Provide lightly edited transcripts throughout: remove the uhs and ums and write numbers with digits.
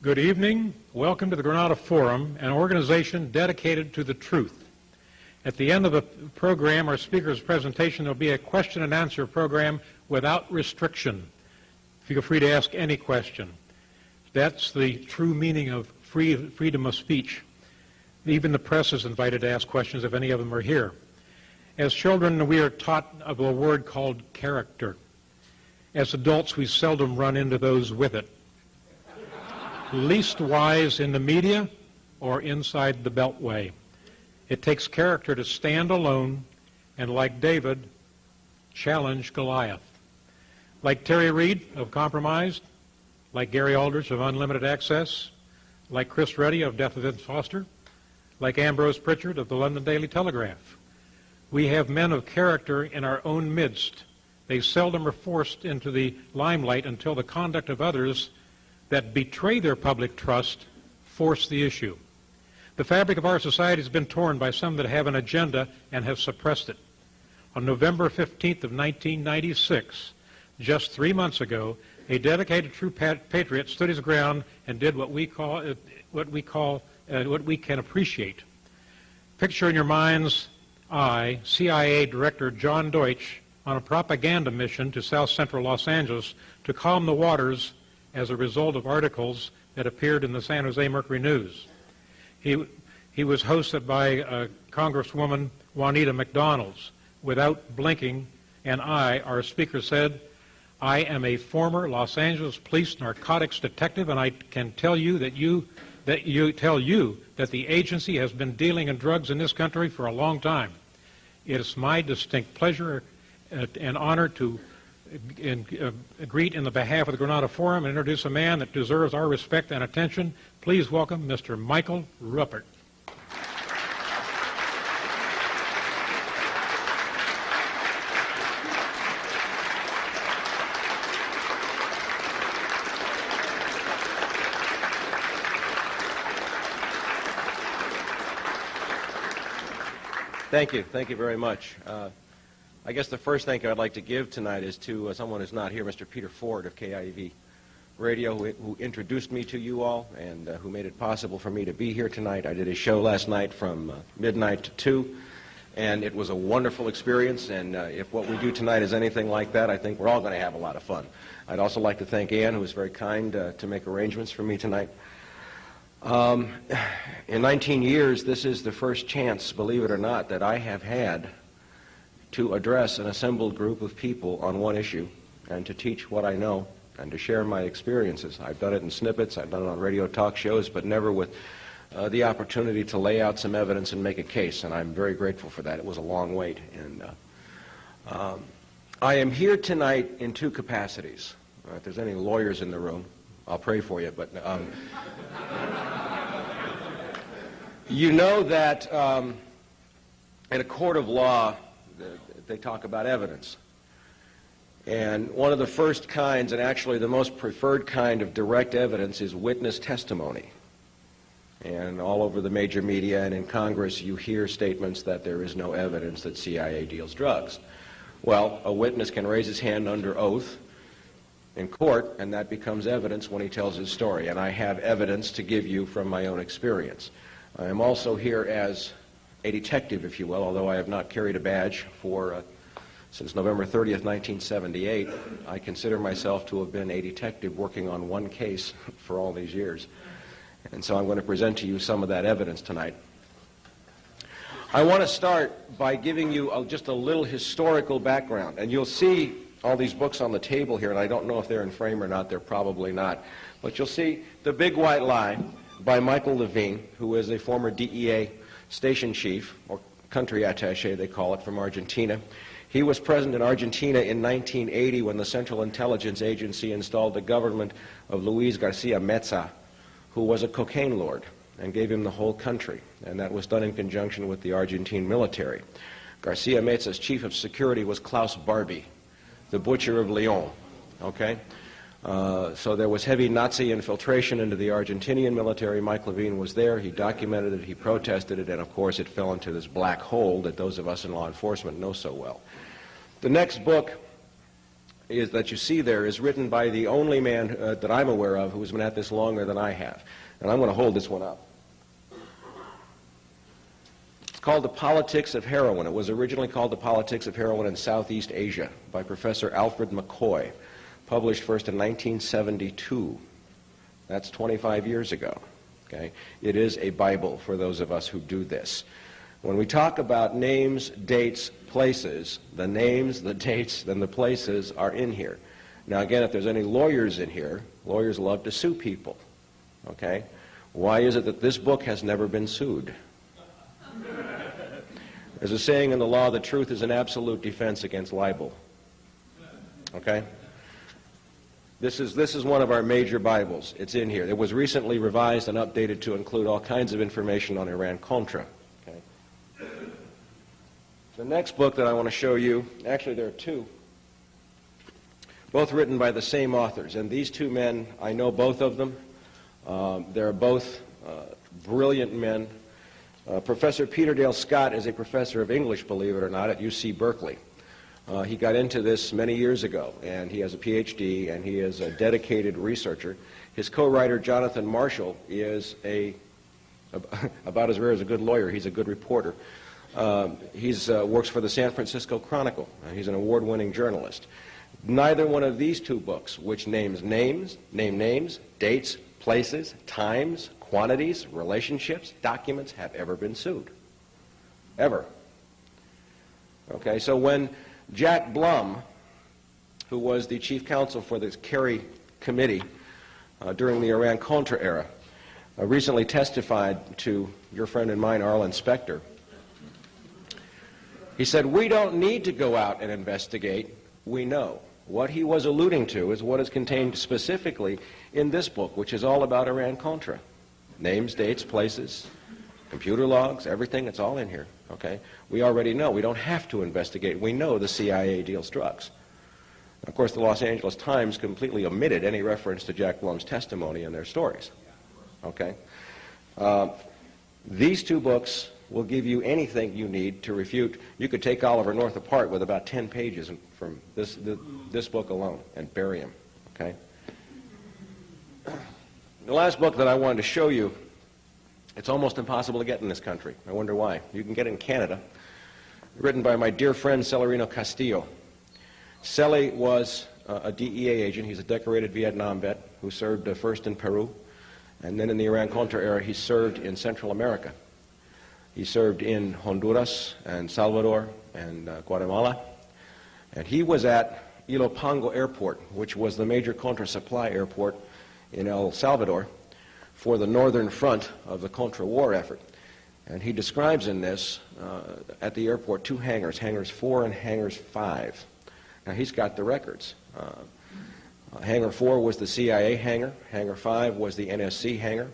Good evening. Welcome to the Granada Forum, an organization dedicated to the truth. At the end of the program, our speaker's presentation, there will be a question and answer program without restriction. Feel free to ask any question. That's the true meaning of freedom of speech. Even the press is invited to ask questions if any of them are here. As children, we are taught of a word called character. As adults, we seldom run into those with it. Least wise in the media or inside the beltway. It takes character to stand alone and, like David, challenge Goliath. Like Terry Reid of Compromised, like Gary Aldrich of Unlimited Access, like Chris Reddy of Death of Vince Foster, like Ambrose Pritchard of the London Daily Telegraph. We have men of character in our own midst. They seldom are forced into the limelight until the conduct of others that betray their public trust force the issue. The fabric of our society has been torn by some that have an agenda and have suppressed it. On November 15th of 1996, just 3 months ago, a dedicated true patriot stood his ground and did what we can appreciate. Picture in your mind's eye CIA Director John Deutsch on a propaganda mission to south central Los Angeles to calm the waters as a result of articles that appeared in the San Jose Mercury News. He was hosted by Congresswoman Juanita McDonald's. Without blinking an eye, our speaker said, "I am a former Los Angeles police narcotics detective, and I can tell you that the agency has been dealing in drugs in this country for a long time. It is my distinct pleasure and honor to greet in the behalf of the Granada Forum and introduce a man that deserves our respect and attention. Please welcome Mr. Michael Ruppert." Thank you. Thank you very much. I guess the first thank you I'd like to give tonight is to someone who's not here, Mr. Peter Ford of KIV Radio, who introduced me to you all and who made it possible for me to be here tonight. I did a show last night from midnight to 2, and it was a wonderful experience, and if what we do tonight is anything like that, I think we're all going to have a lot of fun. I'd also like to thank Ann, who was very kind to make arrangements for me tonight. In 19 years, this is the first chance, believe it or not, that I have had to address an assembled group of people on one issue and to teach what I know and to share my experiences. I've done it in snippets, I've done it on radio talk shows, but never with the opportunity to lay out some evidence and make a case, and I'm very grateful for that. It was a long wait. And I am here tonight in two capacities. If there's any lawyers in the room, I'll pray for you, but you know that in a court of law, they talk about evidence. And one of the first kinds, and actually the most preferred kind of direct evidence, is witness testimony. And all over the major media and in Congress, you hear statements that there is no evidence that CIA deals drugs. Well, a witness can raise his hand under oath in court, and that becomes evidence when he tells his story. And I have evidence to give you from my own experience. I am also here as a detective, if you will, although I have not carried a badge since November 30th, 1978. I consider myself to have been a detective working on one case for all these years. And so I'm going to present to you some of that evidence tonight. I want to start by giving you just a little historical background. And you'll see all these books on the table here, and I don't know if they're in frame or not. They're probably not. But you'll see The Big White Lie by Michael Levine, who is a former DEA station chief, or country attaché, they call it, from Argentina. He was present in Argentina in 1980 when the Central Intelligence Agency installed the government of Luis Garcia Meza, who was a cocaine lord, and gave him the whole country. And that was done in conjunction with the Argentine military. Garcia Meza's chief of security was Klaus Barbie, the butcher of Lyon. Okay? So there was heavy Nazi infiltration into the Argentinian military. Mike Levine was there. He documented it. He protested it. And, of course, it fell into this black hole that those of us in law enforcement know so well. The next book that you see there is written by the only man that I'm aware of who's been at this longer than I have. And I'm going to hold this one up. It's called The Politics of Heroin. It was originally called The Politics of Heroin in Southeast Asia by Professor Alfred McCoy, published first in 1972. That's 25 years ago. Okay? It is a Bible for those of us who do this. When we talk about names, dates, places, the names, the dates, and the places are in here. Now again, if there's any lawyers in here, lawyers love to sue people. Okay? Why is it that this book has never been sued? There's a saying in the law, the truth is an absolute defense against libel. Okay? This is one of our major Bibles. It's in here. It was recently revised and updated to include all kinds of information on Iran-Contra. Okay? The next book that I want to show you, actually there are two, both written by the same authors. And these two men, I know both of them. They're both brilliant men. Professor Peter Dale Scott is a professor of English, believe it or not, at UC Berkeley. He got into this many years ago, and he has a PhD, and he is a dedicated researcher. His co-writer, Jonathan Marshall, is about as rare as a good lawyer. He's a good reporter. He works for the San Francisco Chronicle. He's an award-winning journalist. Neither one of these two books, which name names, dates, places, times, quantities, relationships, documents, have ever been sued. Ever. Okay, so when Jack Blum, who was the chief counsel for the Kerry Committee during the Iran-Contra era, recently testified to your friend and mine, Arlen Specter, he said, "We don't need to go out and investigate. We know." What he was alluding to is what is contained specifically in this book, which is all about Iran-Contra. Names, dates, places, computer logs, everything, it's all in here. Okay? We already know. We don't have to investigate. We know the CIA deals drugs. Of course, the Los Angeles Times completely omitted any reference to Jack Blum's testimony in their stories. Okay? These two books will give you anything you need to refute. You could take Oliver North apart with about 10 pages from this book alone and bury him. Okay? The last book that I wanted to show you, it's almost impossible to get in this country. I wonder why. You can get it in Canada. Written by my dear friend Celerino Castillo. Celi was a DEA agent. He's a decorated Vietnam vet who served first in Peru, and then in the Iran-Contra era he served in Central America. He served in Honduras and Salvador and Guatemala, and he was at Ilopango Airport, which was the major Contra supply airport in El Salvador for the northern front of the Contra war effort. And he describes in this, at the airport, two hangars, hangars 4 and hangars 5. Now he's got the records. Hangar 4 was the CIA hangar, hangar 5 was the NSC hangar,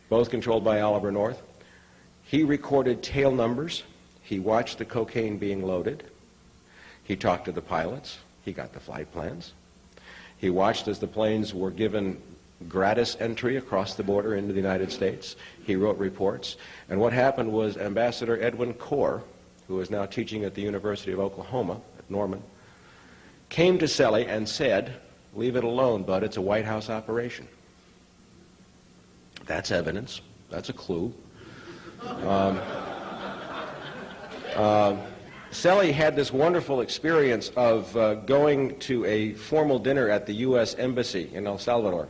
both controlled by Oliver North. He recorded tail numbers, he watched the cocaine being loaded, he talked to the pilots, he got the flight plans, he watched as the planes were given gratis entry across the border into the United States. He wrote reports. And what happened was Ambassador Edwin Corr, who is now teaching at the University of Oklahoma at Norman, came to Celi and said, "Leave it alone, bud, it's a White House operation." That's evidence. That's a clue. Celi had this wonderful experience of going to a formal dinner at the U.S. Embassy in El Salvador.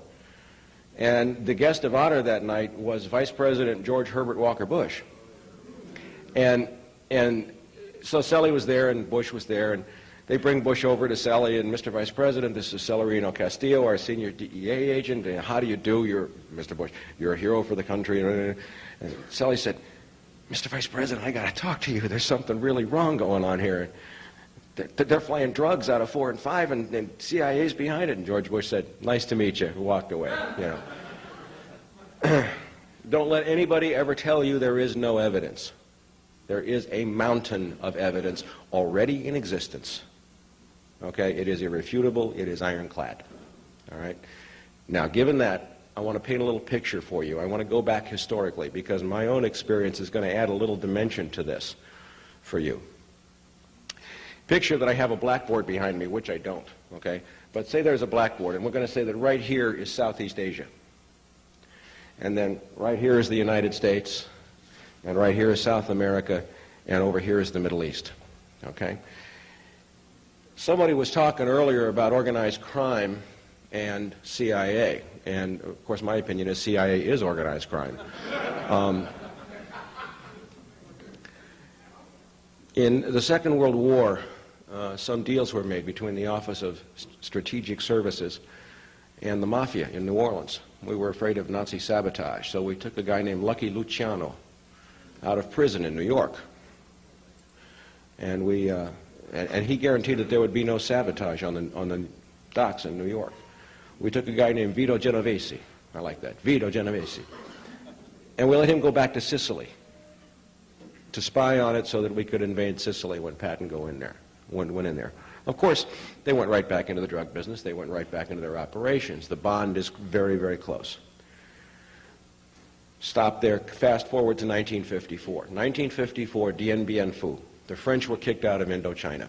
And the guest of honor that night was Vice President George Herbert Walker Bush. And so Celi was there and Bush was there, and they bring Bush over to Celi, and Mr. Vice President, this is Celerino Castillo, our senior DEA agent, and how do you do? You're, Mr. Bush, you're a hero for the country. And Celi said, "Mr. Vice President, I got to talk to you. There's something really wrong going on here. They're flying drugs out of 4 and 5, and CIA's behind it." And George Bush said, "Nice to meet you," and walked away. You know. Don't let anybody ever tell you there is no evidence. There is a mountain of evidence already in existence. Okay, it is irrefutable. It is ironclad. All right. Now, given that, I want to paint a little picture for you. I want to go back historically because my own experience is going to add a little dimension to this for you. Picture that I have a blackboard behind me, which I don't, okay? But say there's a blackboard, and we're going to say that right here is Southeast Asia. And then right here is the United States, and right here is South America, and over here is the Middle East, okay? Somebody was talking earlier about organized crime and CIA, and of course my opinion is CIA is organized crime. In the Second World War, some deals were made between the Office of Strategic Services and the Mafia in New Orleans. We were afraid of Nazi sabotage, so we took a guy named Lucky Luciano out of prison in New York. And he guaranteed that there would be no sabotage on the docks in New York. We took a guy named Vito Genovese. I like that, Vito Genovese. And we let him go back to Sicily to spy on it so that we could invade Sicily when Patton went in there. Of course, they went right back into the drug business. They went right back into their operations. The bond is very, very close. Stop there. Fast forward to 1954. 1954, Dien Bien Phu. The French were kicked out of Indochina.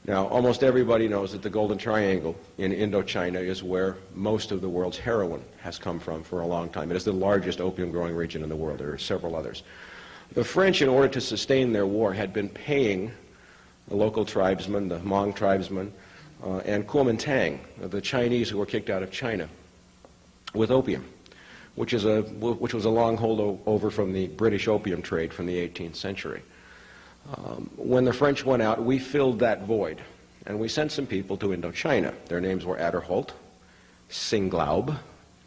Now, almost everybody knows that the Golden Triangle in Indochina is where most of the world's heroin has come from for a long time. It is the largest opium-growing region in the world. There are several others. The French, in order to sustain their war, had been paying the local tribesmen, the Hmong tribesmen, and Kuomintang, the Chinese who were kicked out of China, with opium, which was a long holdover from the British opium trade from the 18th century. When the French went out, we filled that void, and we sent some people to Indochina. Their names were Aderholt, Singlaub.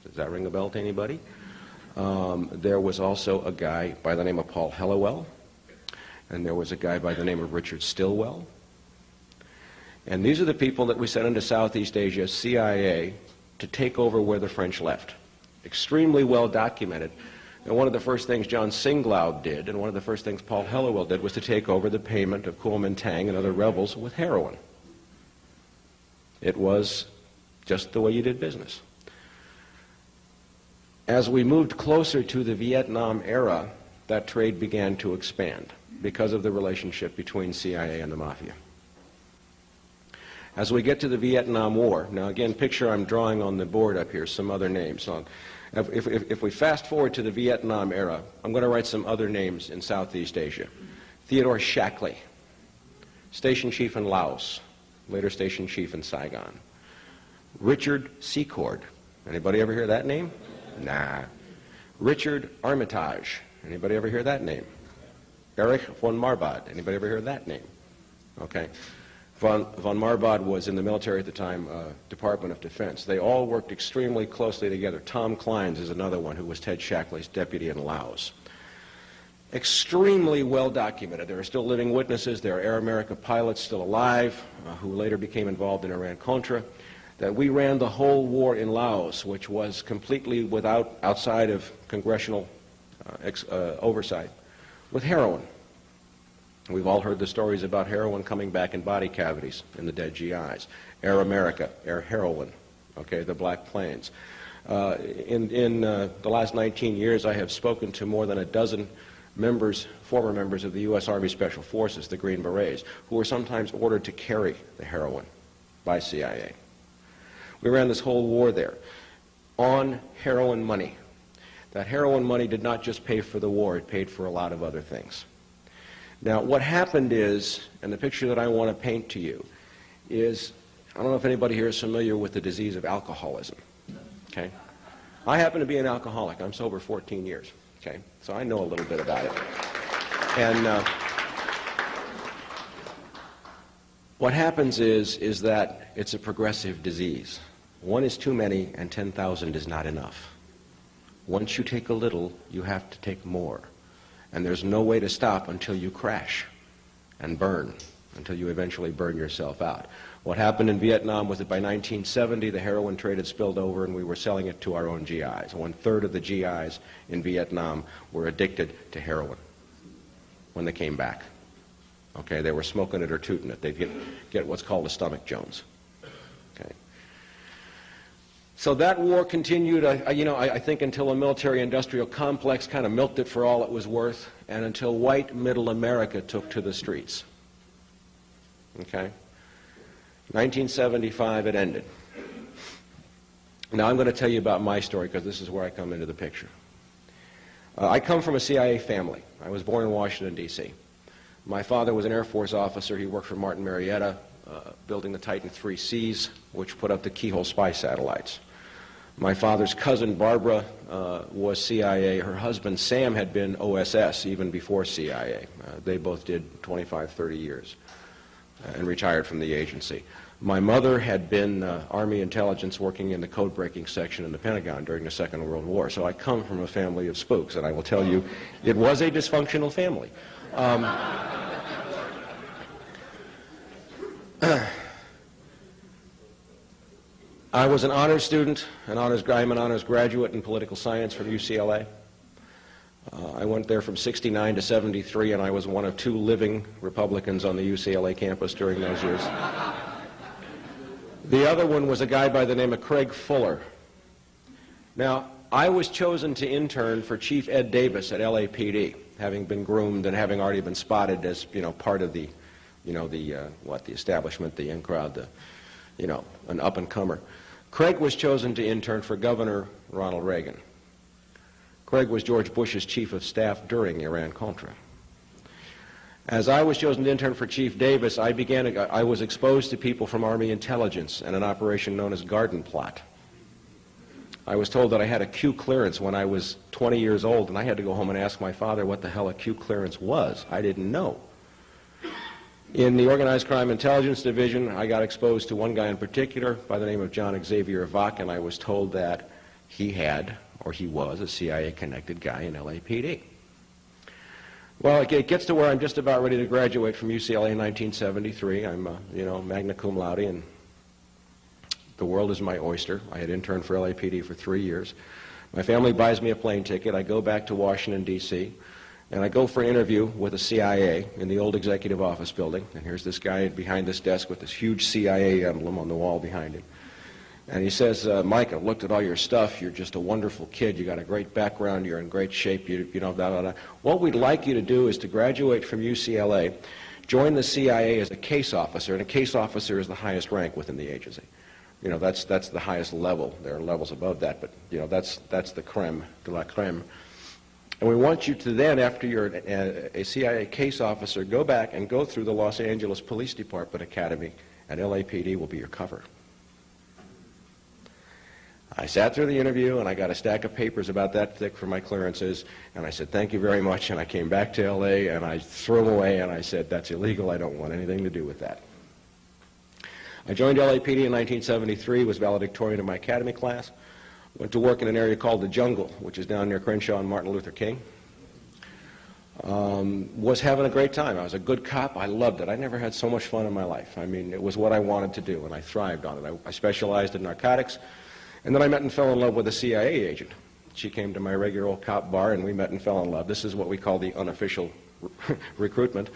Does that ring a bell to anybody? There was also a guy by the name of Paul Hellawell, and there was a guy by the name of Richard Stilwell. And these are the people that we sent into Southeast Asia, CIA, to take over where the French left. Extremely well documented. And one of the first things John Singlaub did, and one of the first things Paul Hellawell did, was to take over the payment of Kuomintang and other rebels with heroin. It was just the way you did business. As we moved closer to the Vietnam era, that trade began to expand because of the relationship between CIA and the Mafia. As we get to the Vietnam War, now again, picture I'm drawing on the board up here some other names. So if we fast forward to the Vietnam era, I'm going to write some other names in Southeast Asia. Theodore Shackley, station chief in Laos, later station chief in Saigon. Richard Secord, anybody ever hear that name? Nah. Richard Armitage, anybody ever hear that name? Erich von Marbod, anybody ever hear that name? Okay. Von Marbod was in the military at the time, Department of Defense. They all worked extremely closely together. Tom Kleins is another one who was Ted Shackley's deputy in Laos. Extremely well documented. There are still living witnesses. There are Air America pilots still alive who later became involved in Iran-Contra. That we ran the whole war in Laos, which was completely outside of congressional oversight, with heroin. We've all heard the stories about heroin coming back in body cavities in the dead GIs. Air America, Air Heroin, okay, the Black Plains. In the last 19 years, I have spoken to more than a dozen former members of the U.S. Army Special Forces, the Green Berets, who were sometimes ordered to carry the heroin by CIA. We ran this whole war there on heroin money. That heroin money did not just pay for the war, it paid for a lot of other things. Now, what happened is, and the picture that I want to paint to you, is, I don't know if anybody here is familiar with the disease of alcoholism, okay? I happen to be an alcoholic. I'm sober 14 years, okay? So I know a little bit about it. And what happens is that it's a progressive disease. One is too many, and 10,000 is not enough. Once you take a little, you have to take more. And there's no way to stop until you crash and burn, until you eventually burn yourself out. What happened in Vietnam was that by 1970, the heroin trade had spilled over and we were selling it to our own GIs. 1/3 of the GIs in Vietnam were addicted to heroin when they came back. Okay, they were smoking it or tooting it. They'd get what's called a stomach Jones. Okay. So that war continued, I think, until a military-industrial complex kind of milked it for all it was worth, and until white middle America took to the streets. Okay? 1975, it ended. Now I'm going to tell you about my story because this is where I come into the picture. I come from a CIA family. I was born in Washington, D.C. My father was an Air Force officer. He worked for Martin Marietta, building the Titan IIICs, which put up the Keyhole spy satellites. My father's cousin, Barbara, was CIA. Her husband, Sam, had been OSS even before CIA. They both did 25, 30 years and retired from the agency. My mother had been Army intelligence working in the code-breaking section in the Pentagon during the Second World War. So I come from a family of spooks, and I will tell you, it was a dysfunctional family. I was an honors student, I'm an honors graduate in political science from UCLA. I went there from 69 to 73, and I was one of 2 living Republicans on the UCLA campus during those years. The other one was a guy by the name of Craig Fuller. Now, I was chosen to intern for Chief Ed Davis at LAPD, having been groomed and having already been spotted as, part of the, the establishment, the in-crowd, an up-and-comer. Craig was chosen to intern for Governor Ronald Reagan. Craig was George Bush's chief of staff during Iran-Contra. As I was chosen to intern for Chief Davis, I was exposed to people from Army intelligence and an operation known as Garden Plot. I was told that I had a Q clearance when I was 20 years old, and I had to go home and ask my father what the hell a Q clearance was. I didn't know. In the Organized Crime Intelligence Division, I got exposed to one guy in particular by the name of John Xavier Vach, and I was told that he was a CIA-connected guy in LAPD. Well, it gets to where I'm just about ready to graduate from UCLA in 1973. I'm, magna cum laude, and the world is my oyster. I had interned for LAPD for 3 years. My family buys me a plane ticket. I go back to Washington, D.C., and I go for an interview with the CIA in the old executive office building. And here's this guy behind this desk with this huge CIA emblem on the wall behind him. And he says, Mike, I've looked at all your stuff. You're just a wonderful kid. You got a great background. You're in great shape. What we'd like you to do is to graduate from UCLA, join the CIA as a case officer, and a case officer is the highest rank within the agency. That's the highest level. There are levels above that, but that's the creme de la creme. And we want you to then, after you're a CIA case officer, go back and go through the Los Angeles Police Department Academy, and LAPD will be your cover. I sat through the interview, and I got a stack of papers about that thick for my clearances, and I said, thank you very much, and I came back to L.A., and I threw them away, and I said, that's illegal. I don't want anything to do with that. I joined LAPD in 1973, was valedictorian of my academy class, went to work in an area called the Jungle, which is down near Crenshaw and Martin Luther King. Was having a great time. I was a good cop. I loved it. I never had so much fun in my life. I mean, it was what I wanted to do, and I thrived on it. I specialized in narcotics. And then I met and fell in love with a CIA agent. She came to my regular old cop bar, and we met and fell in love. This is what we call the unofficial recruitment.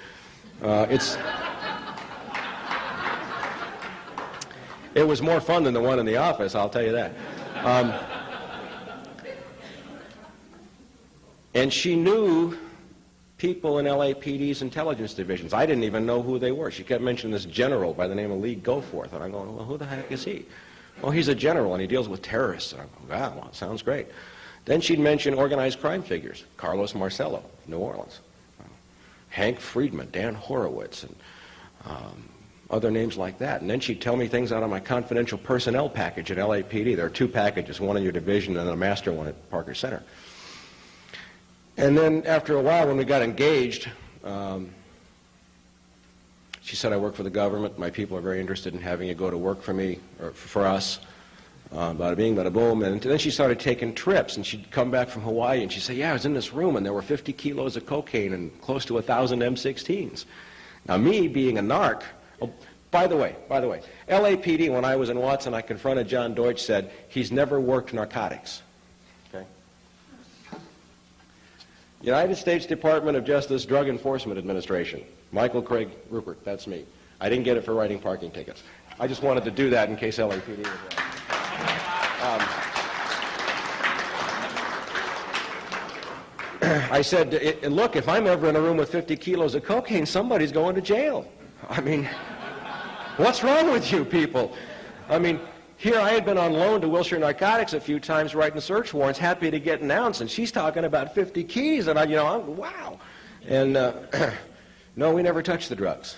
It was more fun than the one in the office, I'll tell you that. And she knew people in LAPD's intelligence divisions. I didn't even know who they were. She kept mentioning this general by the name of Lee Goforth, and I'm going, well, who the heck is he? Well, he's a general, and he deals with terrorists. And I'm going, wow, well, sounds great. Then she'd mention organized crime figures, Carlos Marcello, New Orleans, Hank Friedman, Dan Horowitz, and other names like that. And then she'd tell me things out of my confidential personnel package at LAPD. There are 2 packages, one in your division and a master one at Parker Center. And then after a while, when we got engaged, she said, I work for the government. My people are very interested in having you go to work for me, or for us. Bada bing, bada boom. And then she started taking trips, and she'd come back from Hawaii, and she'd say, yeah, I was in this room, and there were 50 kilos of cocaine and close to 1,000 M16s. Now, me being a narc, oh, by the way, LAPD, when I was in Watson, I confronted John Deutsch, said, he's never worked narcotics. Okay? United States Department of Justice Drug Enforcement Administration. Michael Craig Ruppert, that's me. I didn't get it for writing parking tickets. I just wanted to do that in case LAPD was right. I said, look, if I'm ever in a room with 50 kilos of cocaine, somebody's going to jail. I mean, What's wrong with you people? I mean, here I had been on loan to Wilshire Narcotics a few times writing search warrants, happy to get an ounce, and she's talking about 50 keys, and I'm wow. And no, we never touch the drugs.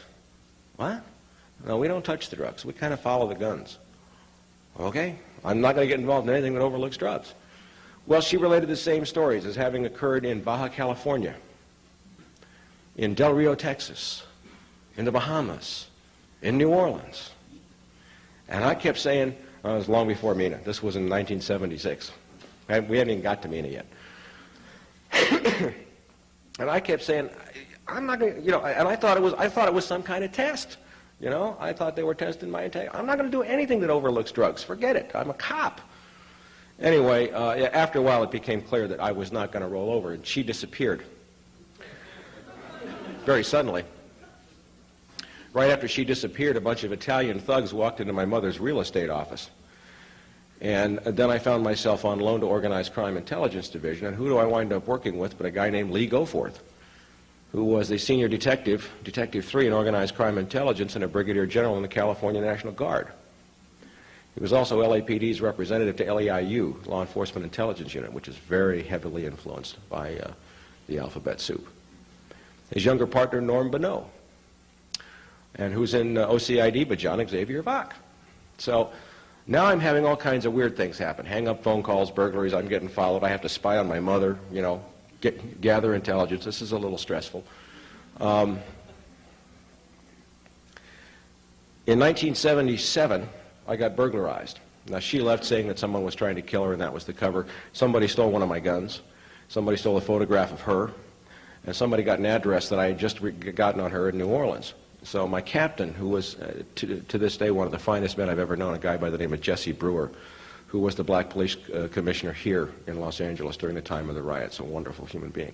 What? No, we don't touch the drugs. We kind of follow the guns. Okay, I'm not going to get involved in anything that overlooks drugs. Well, she related the same stories as having occurred in Baja California, in Del Rio, Texas, in the Bahamas, in New Orleans. And I kept saying, it was long before Mina. This was in 1976. We hadn't even got to Mina yet. And I kept saying, I'm not going to, and I thought it was some kind of test. I thought they were testing my integrity. I'm not going to do anything that overlooks drugs. Forget it. I'm a cop. Anyway, after a while, it became clear that I was not going to roll over, and she disappeared very suddenly. Right after she disappeared, a bunch of Italian thugs walked into my mother's real estate office. And then I found myself on loan to Organized Crime Intelligence Division, and who do I wind up working with but a guy named Lee Goforth, who was a senior detective, Detective 3 in Organized Crime Intelligence, and a brigadier general in the California National Guard. He was also LAPD's representative to LEIU, Law Enforcement Intelligence Unit, which is very heavily influenced by the alphabet soup. His younger partner, Norm Bonneau, and who's in OCID, but John Xavier Bach. So now I'm having all kinds of weird things happen. Hang-up phone calls, burglaries, I'm getting followed. I have to spy on my mother, gather intelligence. This is a little stressful. In 1977, I got burglarized. Now, she left saying that someone was trying to kill her, and that was the cover. Somebody stole one of my guns. Somebody stole a photograph of her. And somebody got an address that I had just gotten on her in New Orleans. So my captain, who was, to this day, one of the finest men I've ever known, a guy by the name of Jesse Brewer, who was the black police commissioner here in Los Angeles during the time of the riots, a wonderful human being,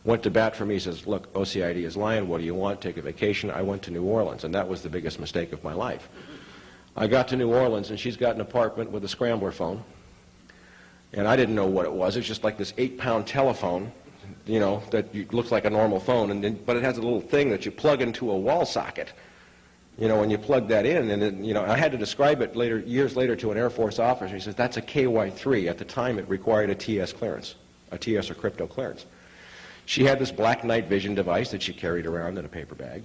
went to bat for me. He says, look, OCID is lying. What do you want? Take a vacation. I went to New Orleans, and that was the biggest mistake of my life. I got to New Orleans, and she's got an apartment with a scrambler phone, and I didn't know what it was. It's just like this 8-pound telephone, that looks like a normal phone, but it has a little thing that you plug into a wall socket. When you plug that in, and I had to describe it years later to an Air Force officer. He says, that's a KY-3. At the time, it required a TS clearance, a TS or crypto clearance. She had this black night vision device that she carried around in a paper bag.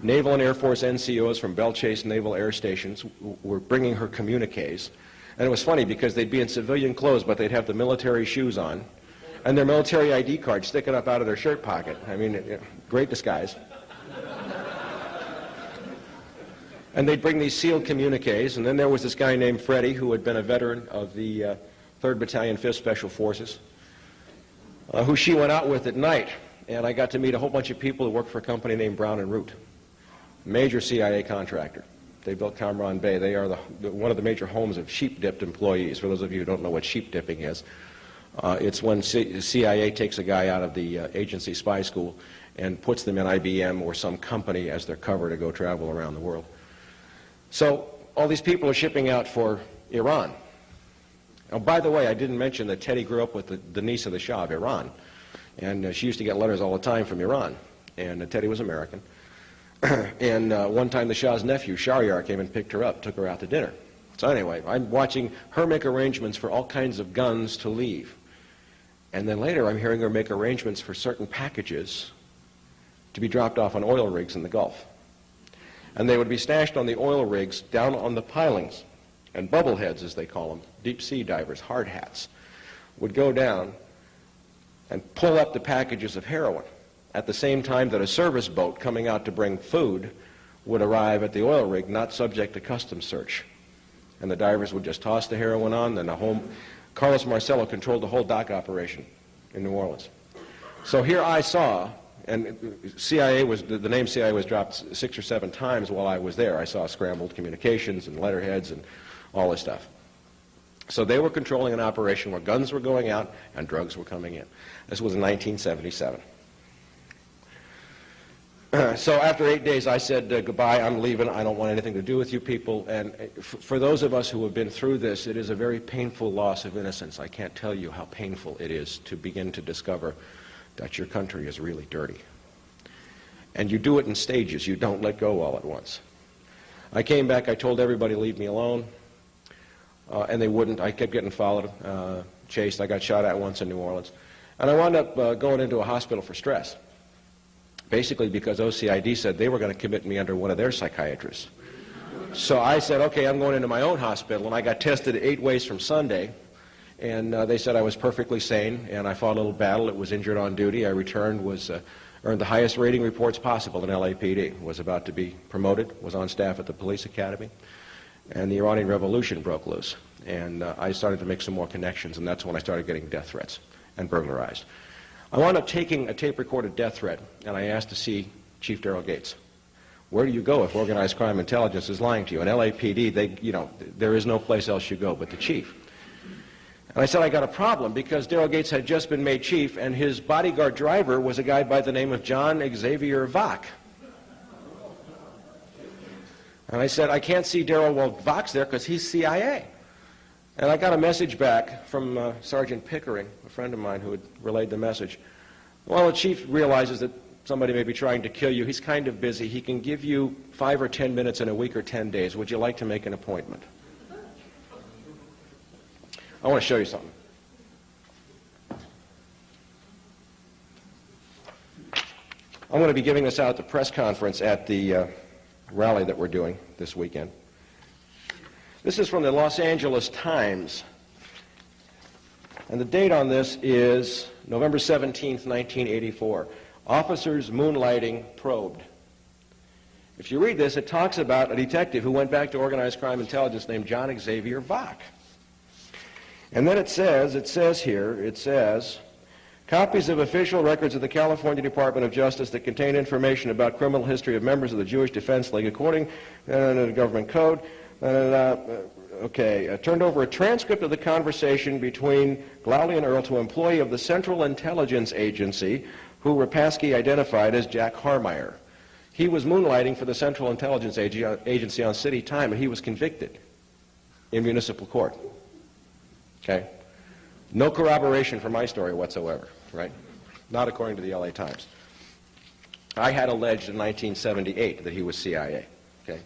Naval and Air Force NCOs from Belle Chase Naval Air Stations were bringing her communiques. And it was funny because they'd be in civilian clothes, but they'd have the military shoes on, and their military ID card sticking up out of their shirt pocket. I mean, great disguise. And they'd bring these sealed communiques, and then there was this guy named Freddie, who had been a veteran of the 3rd Battalion, 5th Special Forces, who she went out with at night. And I got to meet a whole bunch of people who worked for a company named Brown and Root, major CIA contractor. They built Cambron Bay. They are one of the major homes of sheep-dipped employees. For those of you who don't know what sheep-dipping is, it's when CIA takes a guy out of the agency spy school and puts them in IBM or some company as their cover to go travel around the world. So all these people are shipping out for Iran. Oh, by the way, I didn't mention that Teddy grew up with the niece of the Shah of Iran. And she used to get letters all the time from Iran. And Teddy was American. And one time the Shah's nephew, Shahryar, came and picked her up, took her out to dinner. So anyway, I'm watching her make arrangements for all kinds of guns to leave. And then later I'm hearing her make arrangements for certain packages to be dropped off on oil rigs in the Gulf. And they would be stashed on the oil rigs down on the pilings. And bubbleheads, as they call them, deep sea divers, hard hats, would go down and pull up the packages of heroin at the same time that a service boat coming out to bring food would arrive at the oil rig, not subject to customs search. And the divers would just toss the heroin on, then Carlos Marcello controlled the whole dock operation in New Orleans. So here I saw, and the name CIA was dropped 6 or 7 times while I was there. I saw scrambled communications and letterheads and all this stuff. So they were controlling an operation where guns were going out and drugs were coming in. This was in 1977. So after 8 days, I said, goodbye, I'm leaving. I don't want anything to do with you people. And for those of us who have been through this, it is a very painful loss of innocence. I can't tell you how painful it is to begin to discover that your country is really dirty. And you do it in stages. You don't let go all at once. I came back, I told everybody, leave me alone, and they wouldn't. I kept getting followed, chased. I got shot at once in New Orleans. And I wound up going into a hospital for stress, basically because OCID said they were going to commit me under one of their psychiatrists. So I said, okay, I'm going into my own hospital, and I got tested 8 ways from Sunday, and they said I was perfectly sane, and I fought a little battle. It was injured on duty. I returned, earned the highest rating reports possible in LAPD, was about to be promoted, was on staff at the police academy, and the Iranian Revolution broke loose. And I started to make some more connections, and that's when I started getting death threats and burglarized. I wound up taking a tape-recorded death threat, and I asked to see Chief Daryl Gates. Where do you go if organized crime intelligence is lying to you? In LAPD, there is no place else you go but the chief. And I said I got a problem because Daryl Gates had just been made chief, and his bodyguard driver was a guy by the name of John Xavier Vach. And I said, I can't see Daryl while Vach's there because he's CIA. And I got a message back from Sergeant Pickering, a friend of mine who had relayed the message. Well, the chief realizes that somebody may be trying to kill you. He's kind of busy. He can give you 5 or 10 minutes in a week or 10 days. Would you like to make an appointment? I want to show you something. I'm going to be giving this out at the press conference at the rally that we're doing this weekend. This is from the Los Angeles Times, and the date on this is November 17th, 1984. Officers moonlighting probed. If you read this, it talks about a detective who went back to organized crime intelligence named John Xavier Vach. And then it says here, copies of official records of the California Department of Justice that contain information about criminal history of members of the Jewish Defense League according to the government code, turned over a transcript of the conversation between Glauly and Earl to an employee of the Central Intelligence Agency who Rapaski identified as Jack Harmeyer. He was moonlighting for the Central Intelligence Agency on city time, and he was convicted in municipal court. Okay? No corroboration for my story whatsoever, right? Not according to the LA Times. I had alleged in 1978 that he was CIA, okay?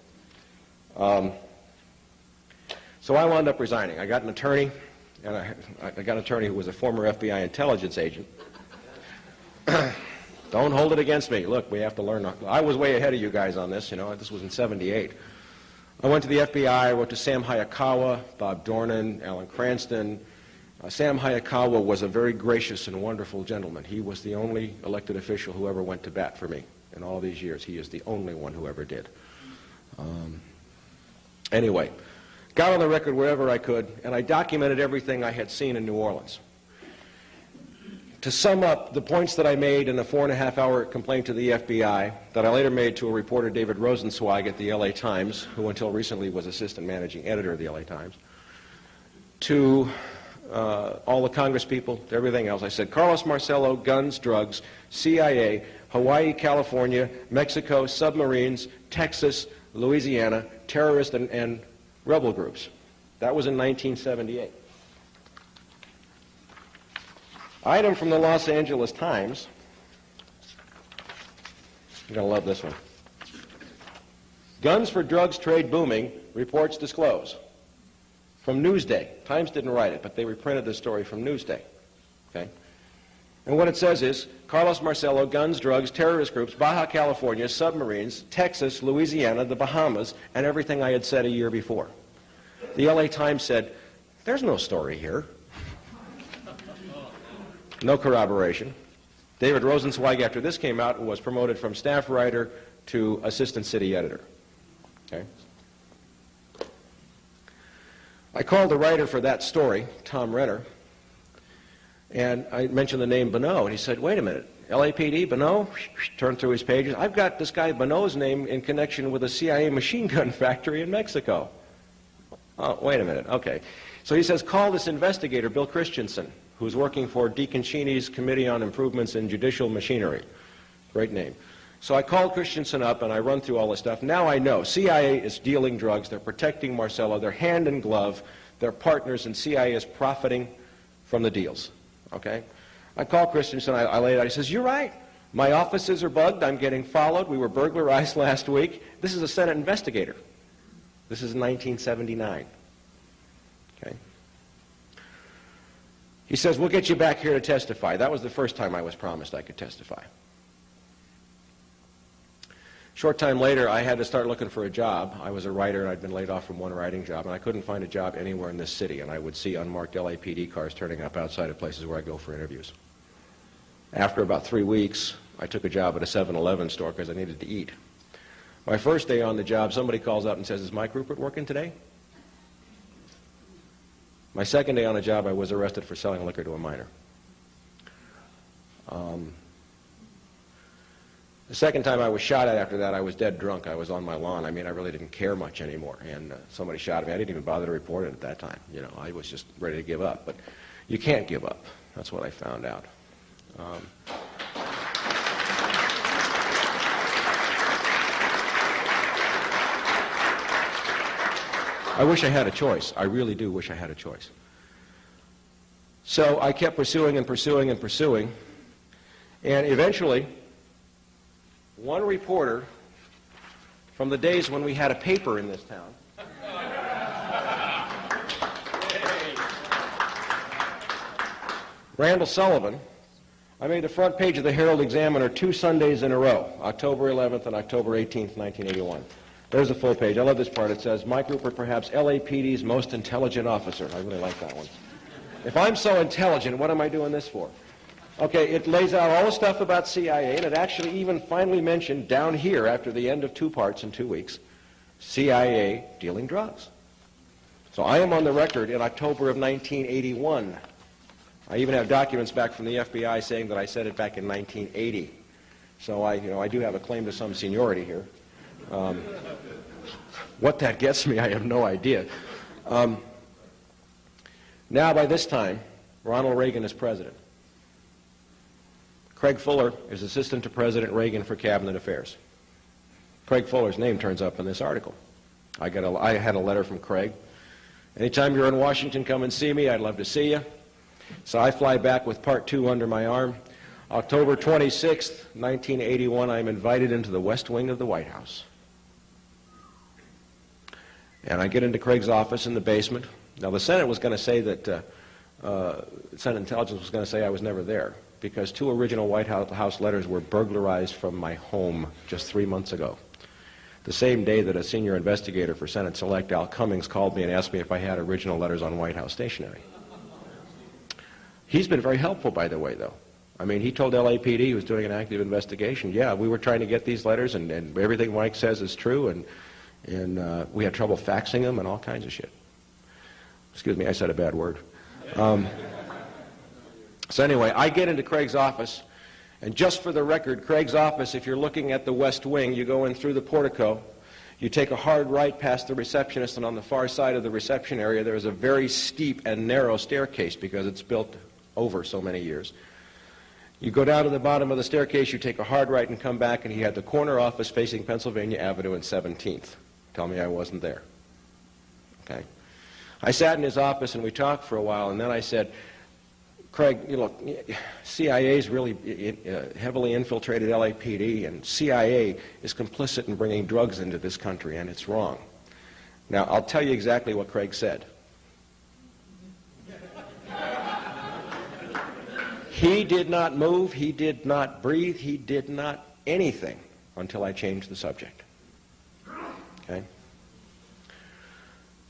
So I wound up resigning. I got an attorney, and I got an attorney who was a former FBI intelligence agent. Don't hold it against me. Look, we have to learn. I was way ahead of you guys on this, This was in 78. I went to the FBI, I wrote to Sam Hayakawa, Bob Dornan, Alan Cranston. Sam Hayakawa was a very gracious and wonderful gentleman. He was the only elected official who ever went to bat for me in all these years. He is the only one who ever did. Anyway, got on the record wherever I could, and I documented everything I had seen in New Orleans. To sum up the points that I made in a 4.5-hour complaint to the FBI that I later made to a reporter, David Rosenzweig at the LA Times, who until recently was assistant managing editor of the LA Times, to all the Congress people, to everything else. I said, Carlos Marcello, guns, drugs, CIA, Hawaii, California, Mexico, submarines, Texas, Louisiana, terrorist and rebel groups. That was in 1978. Item from the Los Angeles Times. You're going to love this one. Guns for drugs trade booming, reports disclose. From Newsday. Times didn't write it, but they reprinted the story from Newsday. Okay? And what it says is, Carlos Marcello, guns, drugs, terrorist groups, Baja California, submarines, Texas, Louisiana, the Bahamas, and everything I had said a year before. The LA Times said, there's no story here. No corroboration. David Rosenzweig, after this came out, was promoted from staff writer to assistant city editor. Okay? I called the writer for that story, Tom Renner, and I mentioned the name Bonneau, and he said, wait a minute, LAPD, Bonneau? Turned through his pages. I've got this guy Bonneau's name in connection with a CIA machine gun factory in Mexico. Oh, wait a minute, okay. So he says, call this investigator, Bill Christensen, who's working for Deacon Cheney's Committee on Improvements in Judicial Machinery. Great name. So I called Christensen up and I run through all this stuff. Now I know CIA is dealing drugs, they're protecting Marcello, they're hand in glove, they're partners, and CIA is profiting from the deals. Okay? I called Christensen, I laid it out, he says, you're right. My offices are bugged, I'm getting followed, we were burglarized last week. This is a Senate investigator. This is 1979. Okay. He says, we'll get you back here to testify. That was the first time I was promised I could testify. Short time later, I had to start looking for a job. I was a writer, and I'd been laid off from one writing job, and I couldn't find a job anywhere in this city, and I would see unmarked LAPD cars turning up outside of places where I go for interviews. After about 3 weeks, I took a job at a 7-Eleven store because I needed to eat. My first day on the job, somebody calls up and says, is Mike Ruppert working today? My second day on the job, I was arrested for selling liquor to a minor. The second time I was shot at after that, I was dead drunk. I was on my lawn. I mean, I really didn't care much anymore. And somebody shot at me. I didn't even bother to report it at that time. You know, I was just ready to give up. But you can't give up. That's what I found out. I wish I had a choice. I really do wish I had a choice. So I kept pursuing and pursuing and pursuing. And eventually, one reporter from the days when we had a paper in this town Randall Sullivan, I made the front page of the Herald Examiner 2 Sundays in a row, October 11th and October 18th, 1981. There's the full page. I love this part. It says, Mike Ruppert, perhaps LAPD's most intelligent officer. I really like that one. If I'm so intelligent, what am I doing this for? Okay, it lays out all the stuff about CIA, and it actually even finally mentioned down here, after the end of 2 parts in 2 weeks, CIA dealing drugs. So I am on the record in October of 1981. I even have documents back from the FBI saying that I said it back in 1980. So I do have a claim to some seniority here. What that gets me, I have no idea. Now, by this time, Ronald Reagan is president. Craig Fuller is assistant to President Reagan for Cabinet Affairs. Craig Fuller's name turns up in this article. I had a letter from Craig. Anytime you're in Washington, come and see me. I'd love to see you. So I fly back with Part 2 under my arm. October 26th, 1981, I'm invited into the West Wing of the White House. And I get into Craig's office in the basement. Now, the Senate was going to say that, Senate Intelligence was going to say I was never there, because 2 original White House letters were burglarized from my home just 3 months ago. The same day that a senior investigator for Senate Select, Al Cummings, called me and asked me if I had original letters on White House stationery. He's been very helpful, by the way, though. I mean, he told LAPD he was doing an active investigation. Yeah, we were trying to get these letters, and everything Mike says is true, and we had trouble faxing them and all kinds of shit. Excuse me, I said a bad word. So anyway, I get into Craig's office, and just for the record, Craig's office, if you're looking at the West Wing, you go in through the portico, you take a hard right past the receptionist, and on the far side of the reception area, there is a very steep and narrow staircase because it's built over so many years. You go down to the bottom of the staircase, you take a hard right and come back, and he had the corner office facing Pennsylvania Avenue and 17th. Tell me I wasn't there. Okay. I sat in his office and we talked for a while, and then I said, Craig, you look, CIA's really heavily infiltrated LAPD, and CIA is complicit in bringing drugs into this country, and it's wrong. Now, I'll tell you exactly what Craig said. He did not move, he did not breathe, he did not anything until I changed the subject. Okay?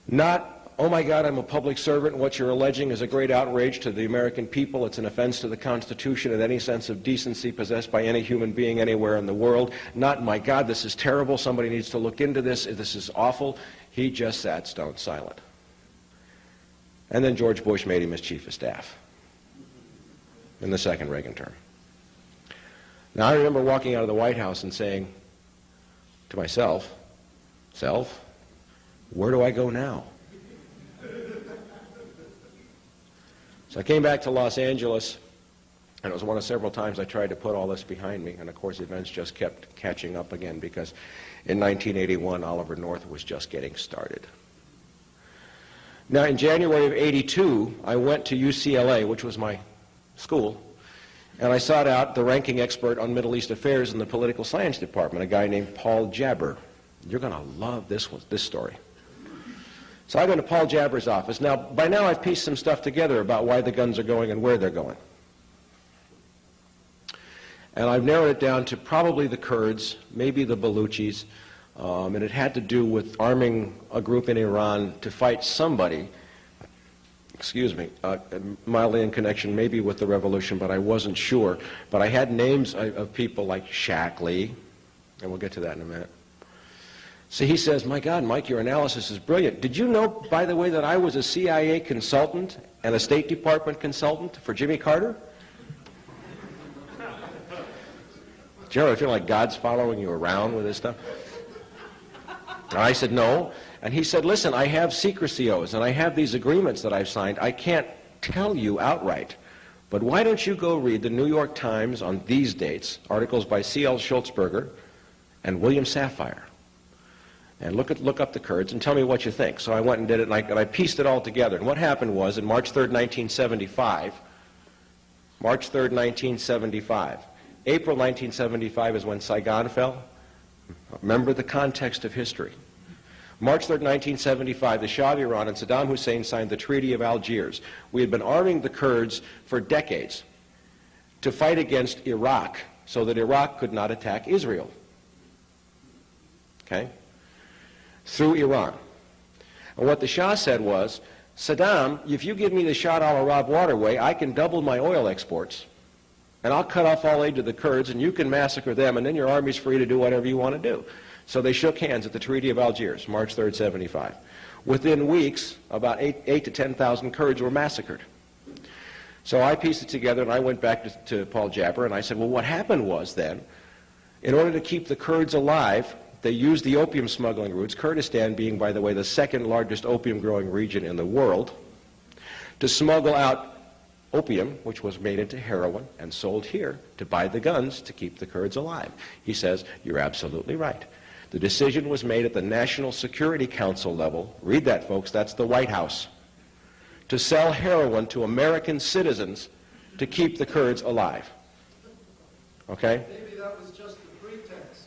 Not, oh my God, I'm a public servant, and what you're alleging is a great outrage to the American people. It's an offense to the Constitution and any sense of decency possessed by any human being anywhere in the world. Not, my God, this is terrible, somebody needs to look into this is awful. He just sat stone silent. And then George Bush made him his chief of staff in the second Reagan term. Now, I remember walking out of the White House and saying to myself, self, where do I go now? So I came back to Los Angeles, and it was one of several times I tried to put all this behind me, and of course events just kept catching up again, because in 1981 Oliver North was just getting started. Now, in January of '82, I went to UCLA, which was my school, and I sought out the ranking expert on Middle East affairs in the political science department, a guy named Paul Jabber. You're going to love this story. So I go to Paul Jabber's office. Now, by now I've pieced some stuff together about why the guns are going and where they're going. And I've narrowed it down to probably the Kurds, maybe the Baluchis, and it had to do with arming a group in Iran to fight somebody, mildly in connection maybe with the revolution, but I wasn't sure. But I had names of people like Shackley, and we'll get to that in a minute. So he says, my God, Mike, your analysis is brilliant. Did you know, by the way, that I was a CIA consultant and a State Department consultant for Jimmy Carter? Do you ever feel like God's following you around with this stuff? And I said, no. And he said, listen, I have secrecy oaths, and I have these agreements that I've signed. I can't tell you outright. But why don't you go read the New York Times on these dates, articles by C.L. Schultzberger and William Safire, and look up the Kurds and tell me what you think. So I went and did it, and I pieced it all together. And what happened was, in March 3rd, 1975, April 1975 is when Saigon fell. Remember the context of history. March 3rd, 1975, the Shah of Iran and Saddam Hussein signed the Treaty of Algiers. We had been arming the Kurds for decades to fight against Iraq so that Iraq could not attack Israel. Okay? Through Iran. And what the Shah said was, Saddam, if you give me the Shah al-Arab waterway, I can double my oil exports, and I'll cut off all aid to the Kurds, and you can massacre them, and then your army's free to do whatever you want to do. So they shook hands at the Treaty of Algiers, March 3rd, 75. Within weeks, about 8 to 10,000 Kurds were massacred. So I pieced it together, and I went back to Paul Jabber, and I said, well, what happened was then, in order to keep the Kurds alive, they used the opium smuggling routes, Kurdistan being, by the way, the second largest opium growing region in the world, to smuggle out opium, which was made into heroin and sold here, to buy the guns to keep the Kurds alive. He says, you're absolutely right. The decision was made at the National Security Council level. Read that, folks, that's the White House. To sell heroin to American citizens to keep the Kurds alive. Okay? Maybe that was just a pretext.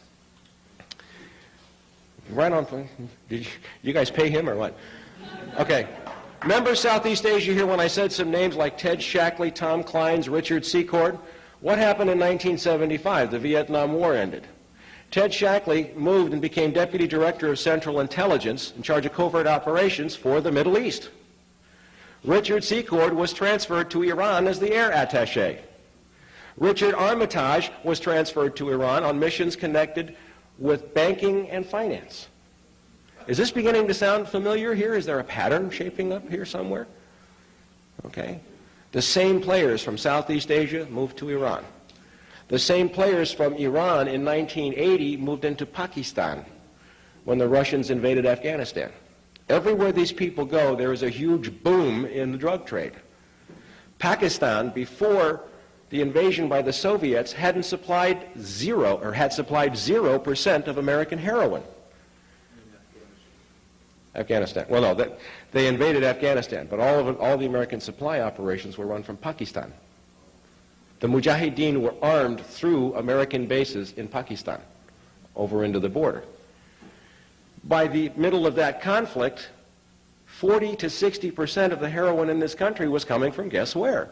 Right on. Did you guys pay him or what? Okay. Remember Southeast Asia here when I said some names like Ted Shackley, Tom Clines, Richard Secord? What happened in 1975? The Vietnam War ended. Ted Shackley moved and became Deputy Director of Central Intelligence in charge of covert operations for the Middle East. Richard Secord was transferred to Iran as the air attaché. Richard Armitage was transferred to Iran on missions connected with banking and finance. Is this beginning to sound familiar here? Is there a pattern shaping up here somewhere? Okay. The same players from Southeast Asia moved to Iran. The same players from Iran in 1980 moved into Pakistan when the Russians invaded Afghanistan. Everywhere these people go, there is a huge boom in the drug trade. Pakistan, before the invasion by the Soviets, had supplied 0% of American heroin. Afghanistan. Well, no, they invaded Afghanistan, but all the American supply operations were run from Pakistan. The Mujahideen were armed through American bases in Pakistan, over into the border. By the middle of that conflict, 40 to 60% of the heroin in this country was coming from, guess where?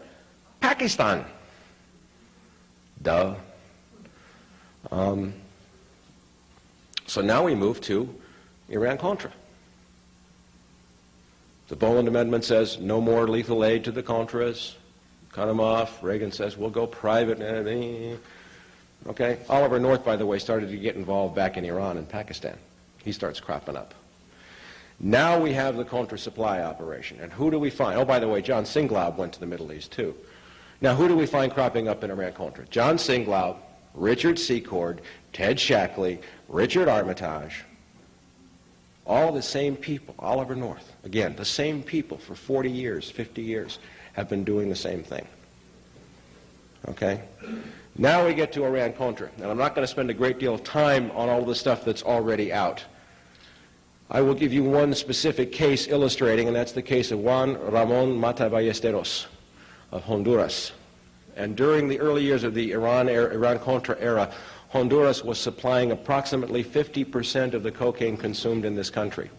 Pakistan. Duh. So now we move to Iran-Contra. The Boland Amendment says no more lethal aid to the Contras. Cut them off. Reagan says we'll go private. Okay. Oliver North, by the way, started to get involved back in Iran and Pakistan. He starts cropping up. Now we have the Contra supply operation. And who do we find? Oh, by the way, John Singlaub went to the Middle East, too. Now, who do we find cropping up in Iran-Contra? John Singlaub, Richard Secord, Ted Shackley, Richard Armitage. All the same people. Oliver North. Again, the same people for 40 years, 50 years have been doing the same thing. Okay? Now we get to Iran-Contra. And I'm not going to spend a great deal of time on all the stuff that's already out. I will give you one specific case illustrating, and that's the case of Juan Ramon Mata Ballesteros of Honduras. And during the early years of the Iran-Contra era, Honduras was supplying approximately 50% of the cocaine consumed in this country.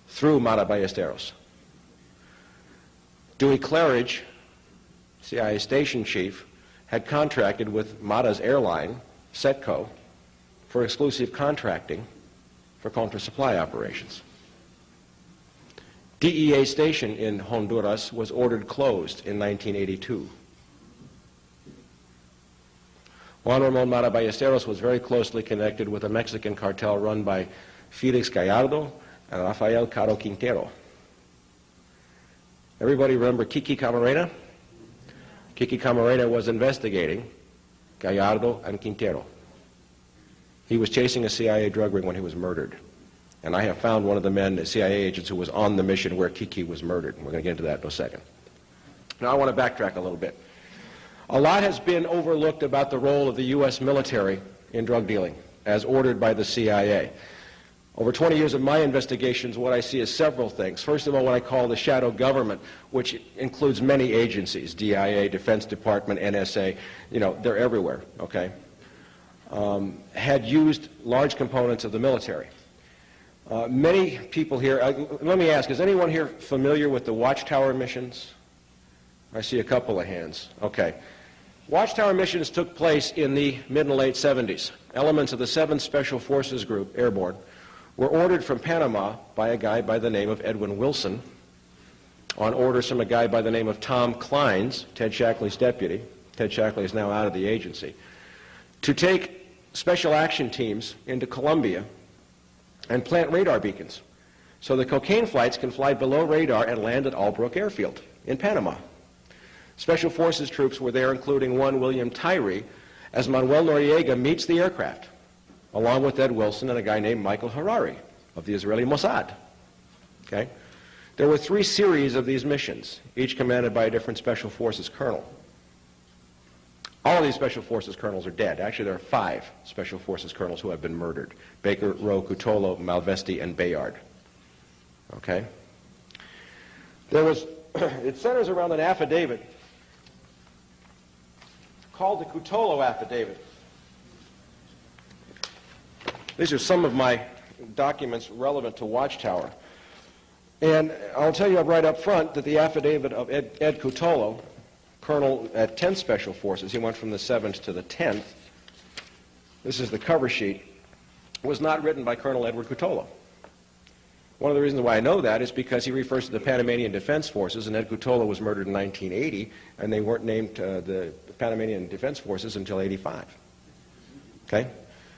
through Mata Ballesteros. Dewey Claridge, CIA station chief, had contracted with Mata's airline, Setco, for exclusive contracting for counter-supply operations. DEA station in Honduras was ordered closed in 1982. Juan Ramon Mata Ballesteros was very closely connected with a Mexican cartel run by Felix Gallardo and Rafael Caro Quintero. Everybody remember Kiki Camarena? Kiki Camarena was investigating Gallardo and Quintero. He was chasing a CIA drug ring when he was murdered. And I have found one of the men, the CIA agents, who was on the mission where Kiki was murdered. We're going to get into that in a second. Now I want to backtrack a little bit. A lot has been overlooked about the role of the U.S. military in drug dealing, as ordered by the CIA. Over 20 years of my investigations, what I see is several things. First of all, what I call the shadow government, which includes many agencies, DIA, Defense Department, NSA, they're everywhere, okay, had used large components of the military. Many people here, let me ask, is anyone here familiar with the Watchtower missions? I see a couple of hands. Okay. Watchtower missions took place in the mid and late 70s. Elements of the 7th Special Forces Group, airborne, were ordered from Panama by a guy by the name of Edwin Wilson, on orders from a guy by the name of Tom Kleins, Ted Shackley's deputy. Ted Shackley is now out of the agency, to take special action teams into Colombia and plant radar beacons so the cocaine flights can fly below radar and land at Albrook Airfield in Panama. Special Forces troops were there, including one William Tyree, as Manuel Noriega meets the aircraft, along with Ed Wilson and a guy named Michael Harari of the Israeli Mossad. Okay? There were 3 series of these missions, each commanded by a different Special Forces colonel. All of these Special Forces colonels are dead. Actually, there are 5 Special Forces colonels who have been murdered: Baker, Rowe, Cutolo, Malvesti, and Bayard. Okay? It centers around an affidavit called the Cutolo Affidavit. These are some of my documents relevant to Watchtower. And I'll tell you right up front that the affidavit of Ed Cutolo, colonel at 10th Special Forces, he went from the 7th to the 10th, this is the cover sheet, was not written by Colonel Edward Cutolo. One of the reasons why I know that is because he refers to the Panamanian Defense Forces, and Ed Cutolo was murdered in 1980, and they weren't named the Panamanian Defense Forces until 85. Okay?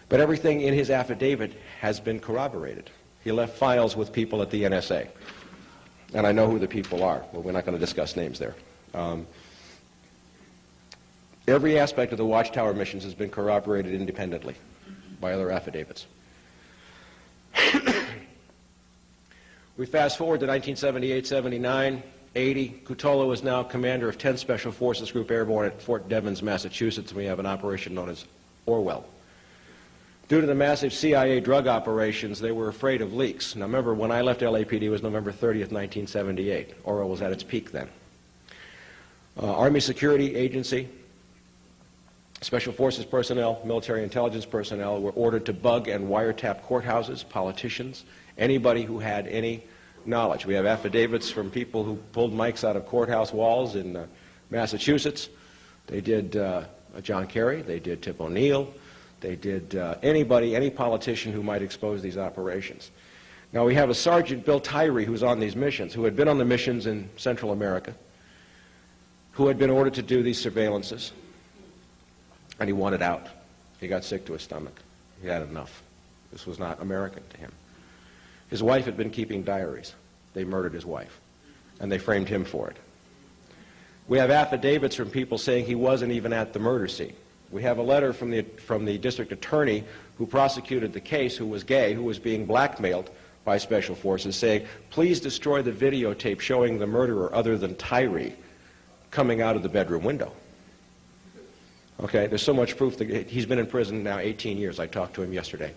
But everything in his affidavit has been corroborated. He left files with people at the NSA. And I know who the people are. Well, we're not going to discuss names there. Every aspect of the Watchtower missions has been corroborated independently by other affidavits. We fast forward to 1978, 79, 80. Cutolo is now commander of 10th Special Forces Group Airborne at Fort Devens, Massachusetts. We have an operation known as Orwell. Due to the massive CIA drug operations, they were afraid of leaks. Now remember, when I left LAPD, it was November 30th, 1978. Orwell was at its peak then. Army Security Agency, Special Forces personnel, military intelligence personnel were ordered to bug and wiretap courthouses, politicians, anybody who had any knowledge. We have affidavits from people who pulled mics out of courthouse walls in Massachusetts. They did John Kerry, they did Tip O'Neill, they did anybody, any politician who might expose these operations. Now we have a Sergeant Bill Tyree who's on these missions, who had been on the missions in Central America, who had been ordered to do these surveillances, and he wanted out. He got sick to his stomach. He had enough. This was not American to him. His wife had been keeping diaries. They murdered his wife, and they framed him for it. We have affidavits from people saying he wasn't even at the murder scene. We have a letter from the district attorney who prosecuted the case, who was gay, who was being blackmailed by Special Forces, saying, please destroy the videotape showing the murderer other than Tyree coming out of the bedroom window. Okay, there's so much proof that he's been in prison now 18 years. I talked to him yesterday.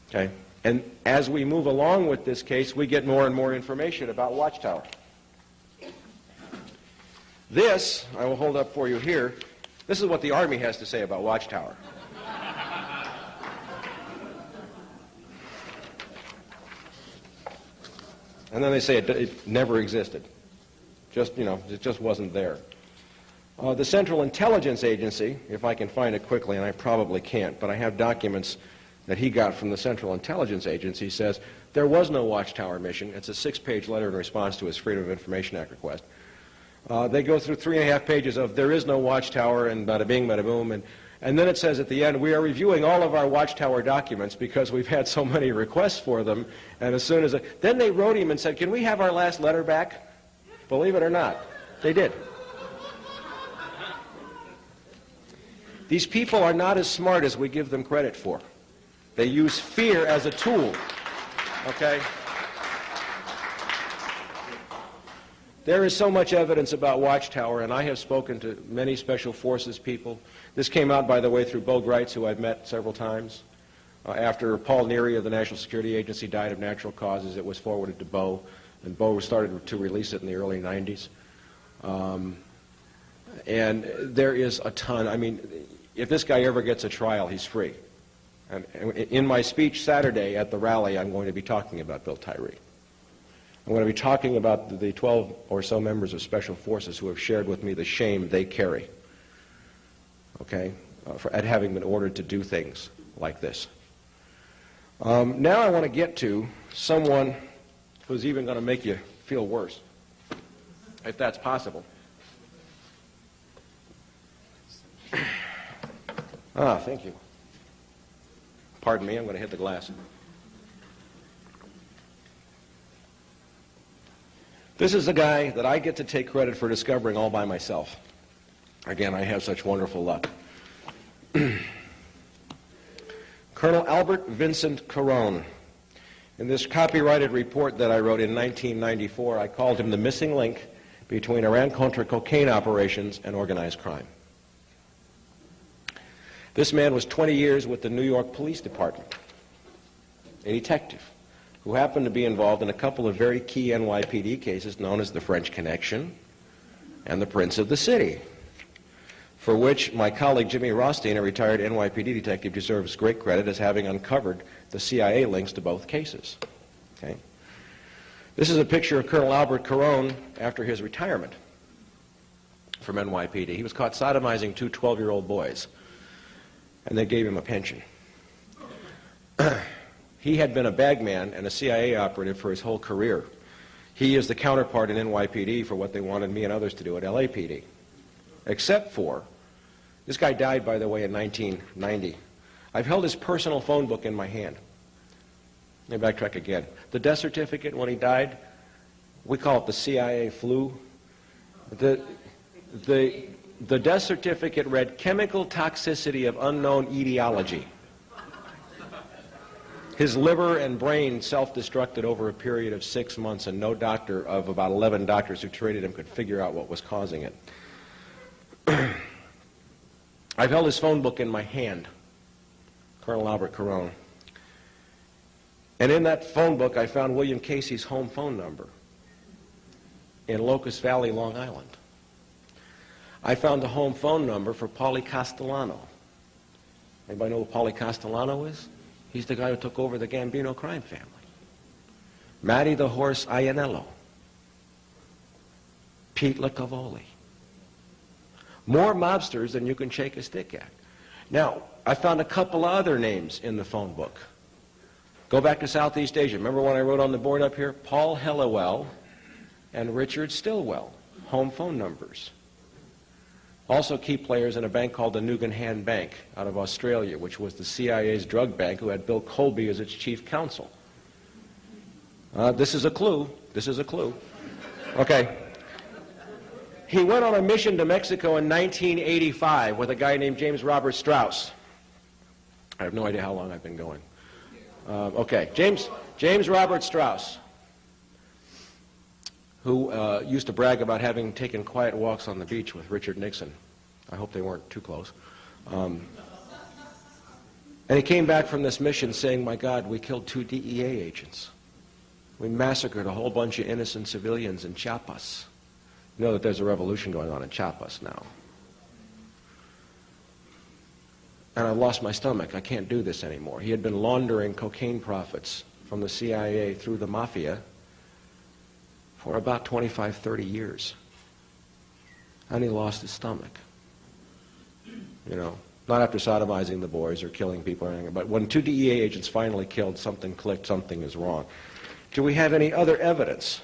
Okay, and as we move along with this case, we get more and more information about Watchtower. This, I will hold up for you here, this is what the Army has to say about Watchtower. And then they say it never existed. Just, it just wasn't there. The Central Intelligence Agency, if I can find it quickly, and I probably can't, but I have documents that he got from the Central Intelligence Agency, says there was no Watchtower mission. It's a 6-page letter in response to his Freedom of Information Act request. They go through 3.5 pages of there is no Watchtower and bada bing, bada boom, and then it says at the end, we are reviewing all of our Watchtower documents because we've had so many requests for them, and as soon as... Then they wrote him and said, can we have our last letter back? Believe it or not, they did. These people are not as smart as we give them credit for. They use fear as a tool, okay? There is so much evidence about Watchtower, and I have spoken to many Special Forces people. This came out, by the way, through Bo Greitz, who I've met several times. After Paul Neary of the National Security Agency died of natural causes, it was forwarded to Bo, and Bo started to release it in the early 90s. And there is a ton. I mean, if this guy ever gets a trial, he's free. And in my speech Saturday at the rally, I'm going to be talking about Bill Tyree. I'm going to be talking about the 12 or so members of Special Forces who have shared with me the shame they carry, okay, at having been ordered to do things like this. Now I want to get to someone who's even going to make you feel worse, if that's possible. Thank you. Pardon me, I'm going to hit the glass. This is a guy that I get to take credit for discovering all by myself. Again, I have such wonderful luck. Colonel Albert Vincent Carone. In this copyrighted report that I wrote in 1994, I called him the missing link between Iran-Contra cocaine operations and organized crime. This man was 20 years with the New York Police Department, a detective who happened to be involved in a couple of very key NYPD cases known as the French Connection and the Prince of the City, for which my colleague Jimmy Rothstein, a retired NYPD detective, deserves great credit as having uncovered the CIA links to both cases. Okay? This is a picture of Colonel Albert Carone after his retirement from NYPD. He was caught sodomizing two 12-year-old boys, and they gave him a pension. He had been a bagman and a CIA operative for his whole career. He is the counterpart in NYPD for what they wanted me and others to do at LAPD. Except for, this guy died, by the way, in 1990. I've held his personal phone book in my hand. Let me backtrack again. The death certificate when he died, we call it the CIA flu. The death certificate read, chemical toxicity of unknown etiology. His liver and brain self-destructed over a period of 6 months, and no doctor of about 11 doctors who treated him could figure out what was causing it. I've held his phone book in my hand, Colonel Albert Carone. And in that phone book, I found William Casey's home phone number in Locust Valley, Long Island. I found the home phone number for Paulie Castellano. Anybody know who Paulie Castellano is? He's the guy who took over the Gambino crime family. Matty the Horse Ianello. Pete Licavoli. More mobsters than you can shake a stick at. Now, I found a couple other names in the phone book. Go back to Southeast Asia. Remember when I wrote on the board up here? Paul Hellawell and Richard Stillwell. Home phone numbers. Also key players in a bank called the Nugan Bank out of Australia, which was the CIA's drug bank, who had Bill Colby as its chief counsel. This is a clue. This is a clue. Okay. He went on a mission to Mexico in 1985 with a guy named James Robert Strauss. I have no idea how long I've been going. Okay, James Robert Strauss, who used to brag about having taken quiet walks on the beach with Richard Nixon. I hope they weren't too close. And he came back from this mission saying, my God, we killed 2 DEA agents. We massacred a whole bunch of innocent civilians in Chiapas. You know that there's a revolution going on in Chiapas now. And I've lost my stomach. I can't do this anymore. He had been laundering cocaine profits from the CIA through the mafia for about 25, 30 years. And he lost his stomach. You know, not after sodomizing the boys or killing people or anything, but when 2 DEA agents finally killed, something clicked, something is wrong. Do we have any other evidence?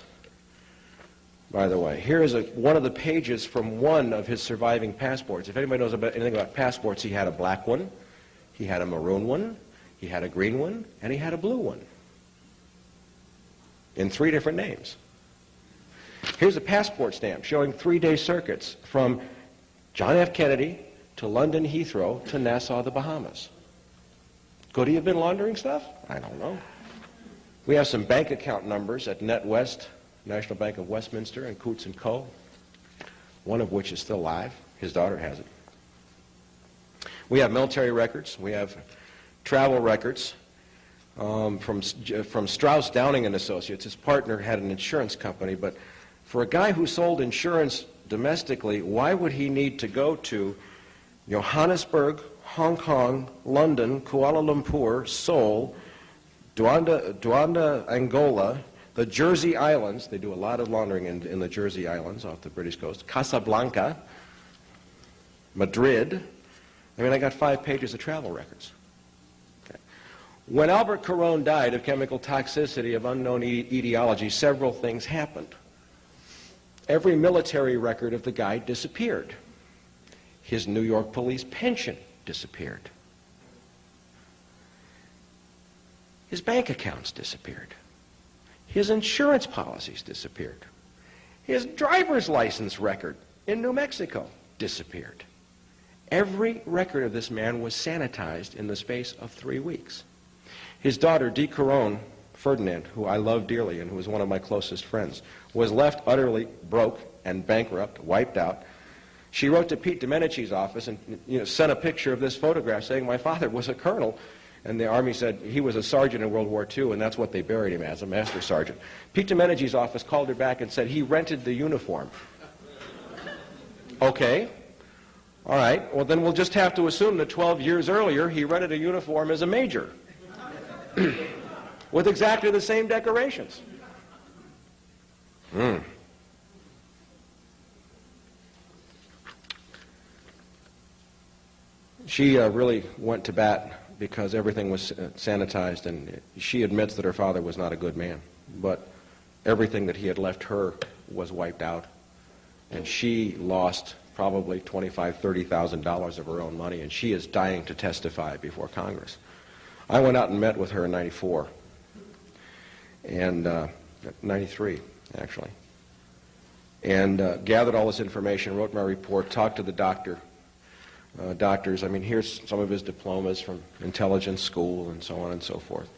By the way, here is one of the pages from one of his surviving passports. If anybody knows anything about passports, he had a black one, he had a maroon one, he had a green one, and he had a blue one. In 3 different names. Here's a passport stamp showing 3-day circuits from John F. Kennedy to London Heathrow to Nassau, the Bahamas. Could he have been laundering stuff? I don't know. We have some bank account numbers at NetWest, National Bank of Westminster, and Coots & Co., one of which is still alive. His daughter has it. We have military records. We have travel records from Strauss, Downing and Associates. His partner had an insurance company, but for a guy who sold insurance domestically, why would he need to go to Johannesburg, Hong Kong, London, Kuala Lumpur, Seoul, Luanda, Angola, the Jersey Islands? They do a lot of laundering in the Jersey Islands off the British coast. Casablanca, Madrid. I mean, I got 5 pages of travel records. Okay. When Albert Caron died of chemical toxicity of unknown etiology, several things happened. Every military record of the guy disappeared. His New York police pension disappeared. His bank accounts disappeared. His insurance policies disappeared. His driver's license record in New Mexico disappeared. Every record of this man was sanitized in the space of 3 weeks. His daughter, Dee Caron Ferdinand, who I love dearly and who was one of my closest friends, was left utterly broke and bankrupt, wiped out. She wrote to Pete Domenici's office and sent a picture of this photograph saying, my father was a colonel. And the Army said he was a sergeant in World War II, and that's what they buried him as, a master sergeant. Pete Domenici's office called her back and said he rented the uniform. Okay. All right. Well, then we'll just have to assume that 12 years earlier he rented a uniform as a major with exactly the same decorations. She really went to bat because everything was sanitized, and she admits that her father was not a good man, but everything that he had left her was wiped out, and she lost probably $25,000, $30,000 of her own money, and she is dying to testify before Congress. I went out and met with her in '94, and '93 actually, and gathered all this information, wrote my report, talked to the doctors. I mean, here's some of his diplomas from intelligence school and so on and so forth.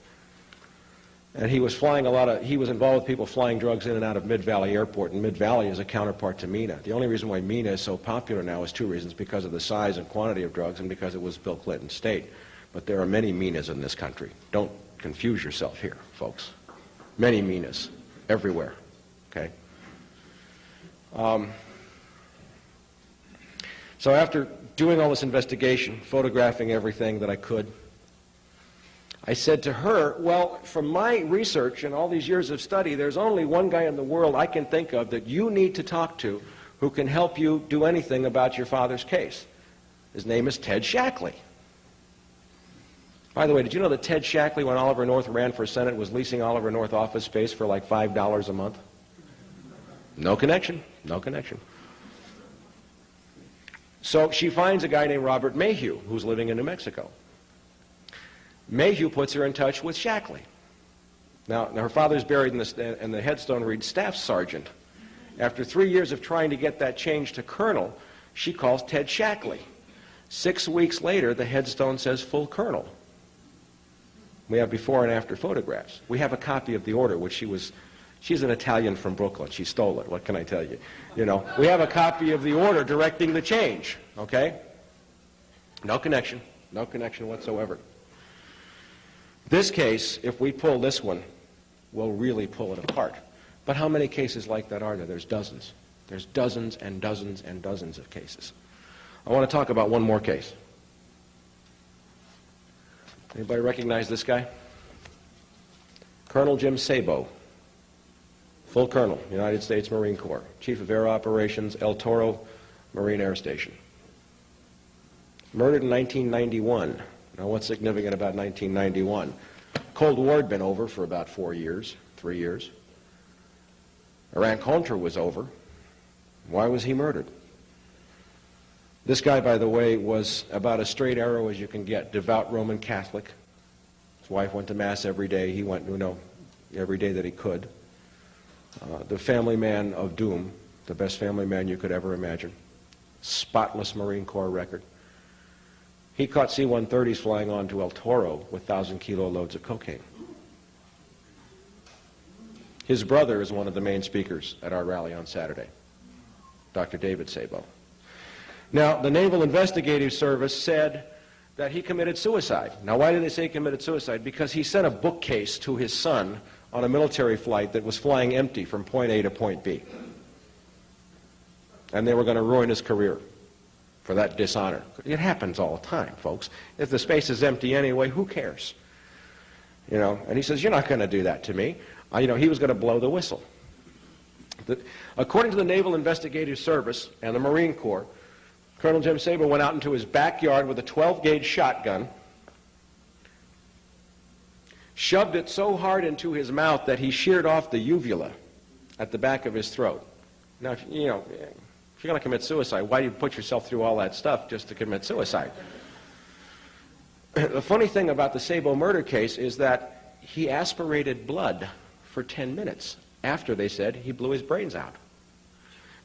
And he was flying he was involved with people flying drugs in and out of Mid-Valley Airport, and Mid-Valley is a counterpart to Mena. The only reason why Mena is so popular now is 2 reasons: because of the size and quantity of drugs and because it was Bill Clinton's state. But there are many Menas in this country. Don't confuse yourself here, folks. Many Menas everywhere, okay? So after doing all this investigation, photographing everything that I could, I said to her, well, from my research and all these years of study, there's only one guy in the world I can think of that you need to talk to who can help you do anything about your father's case. His name is Ted Shackley. By the way, did you know that Ted Shackley, when Oliver North ran for Senate, was leasing Oliver North office space for like $5 a month? No connection. No connection. So she finds a guy named Robert Mayhew, who's living in New Mexico. Mayhew puts her in touch with Shackley. Now her father's buried and the headstone reads Staff Sergeant. After 3 years of trying to get that changed to Colonel, she calls Ted Shackley. 6 weeks later, the headstone says Full Colonel. We have before and after photographs. We have a copy of the order, which she's an Italian from Brooklyn. She stole it. What can I tell you? We have a copy of the order directing the change, okay? No connection. No connection whatsoever. This case, if we pull this one, we'll really pull it apart. But how many cases like that are there? There's dozens. There's dozens and dozens and dozens of cases. I want to talk about one more case. Anybody recognize this guy? Colonel Jim Sabo. full colonel, United States Marine Corps, Chief of Air Operations, El Toro Marine Air Station. Murdered in 1991. Now, what's significant about 1991? Cold War had been over for about 4 years, 3 years. Iran-Contra was over. Why was he murdered? This guy, by the way, was about as straight arrow as you can get, devout Roman Catholic. His wife went to Mass every day. He went, every day that he could. The family man of doom, the best family man you could ever imagine. Spotless Marine Corps record. He caught C-130s flying onto El Toro with 1,000-kilo loads of cocaine. His brother is one of the main speakers at our rally on Saturday, Dr. David Sabo. Now, the Naval Investigative Service said that he committed suicide. Now, why did they say he committed suicide? Because he sent a bookcase to his son on a military flight that was flying empty from point A to point B. And they were going to ruin his career for that dishonor. It happens all the time, folks. If the space is empty anyway, who cares? And he says, you're not going to do that to me. He was going to blow the whistle. According to the Naval Investigative Service and the Marine Corps, Colonel Jim Sabo went out into his backyard with a 12-gauge shotgun, shoved it so hard into his mouth that he sheared off the uvula at the back of his throat. Now, if you're going to commit suicide, why do you put yourself through all that stuff just to commit suicide? The funny thing about the Sabo murder case is that he aspirated blood for 10 minutes after they said he blew his brains out.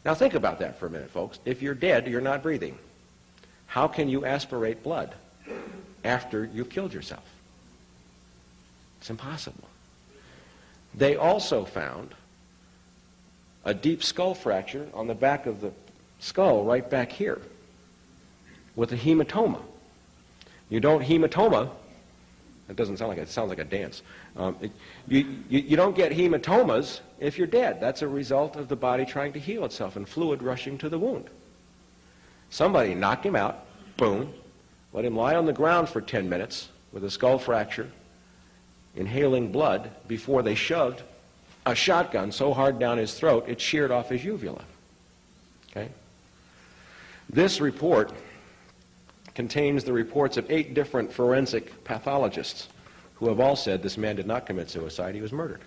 Now think about that for a minute, folks. If you're dead, you're not breathing. How can you aspirate blood after you've killed yourself? It's impossible. They also found a deep skull fracture on the back of the skull right back here with a hematoma. You don't hematoma, it doesn't sound like it sounds like a dance. You don't get hematomas if you're dead. That's a result of the body trying to heal itself and fluid rushing to the wound. Somebody knocked him out, boom, let him lie on the ground for 10 minutes with a skull fracture, inhaling blood before they shoved a shotgun so hard down his throat it sheared off his uvula. Okay? This report contains the reports of 8 different forensic pathologists who have all said this man did not commit suicide, he was murdered.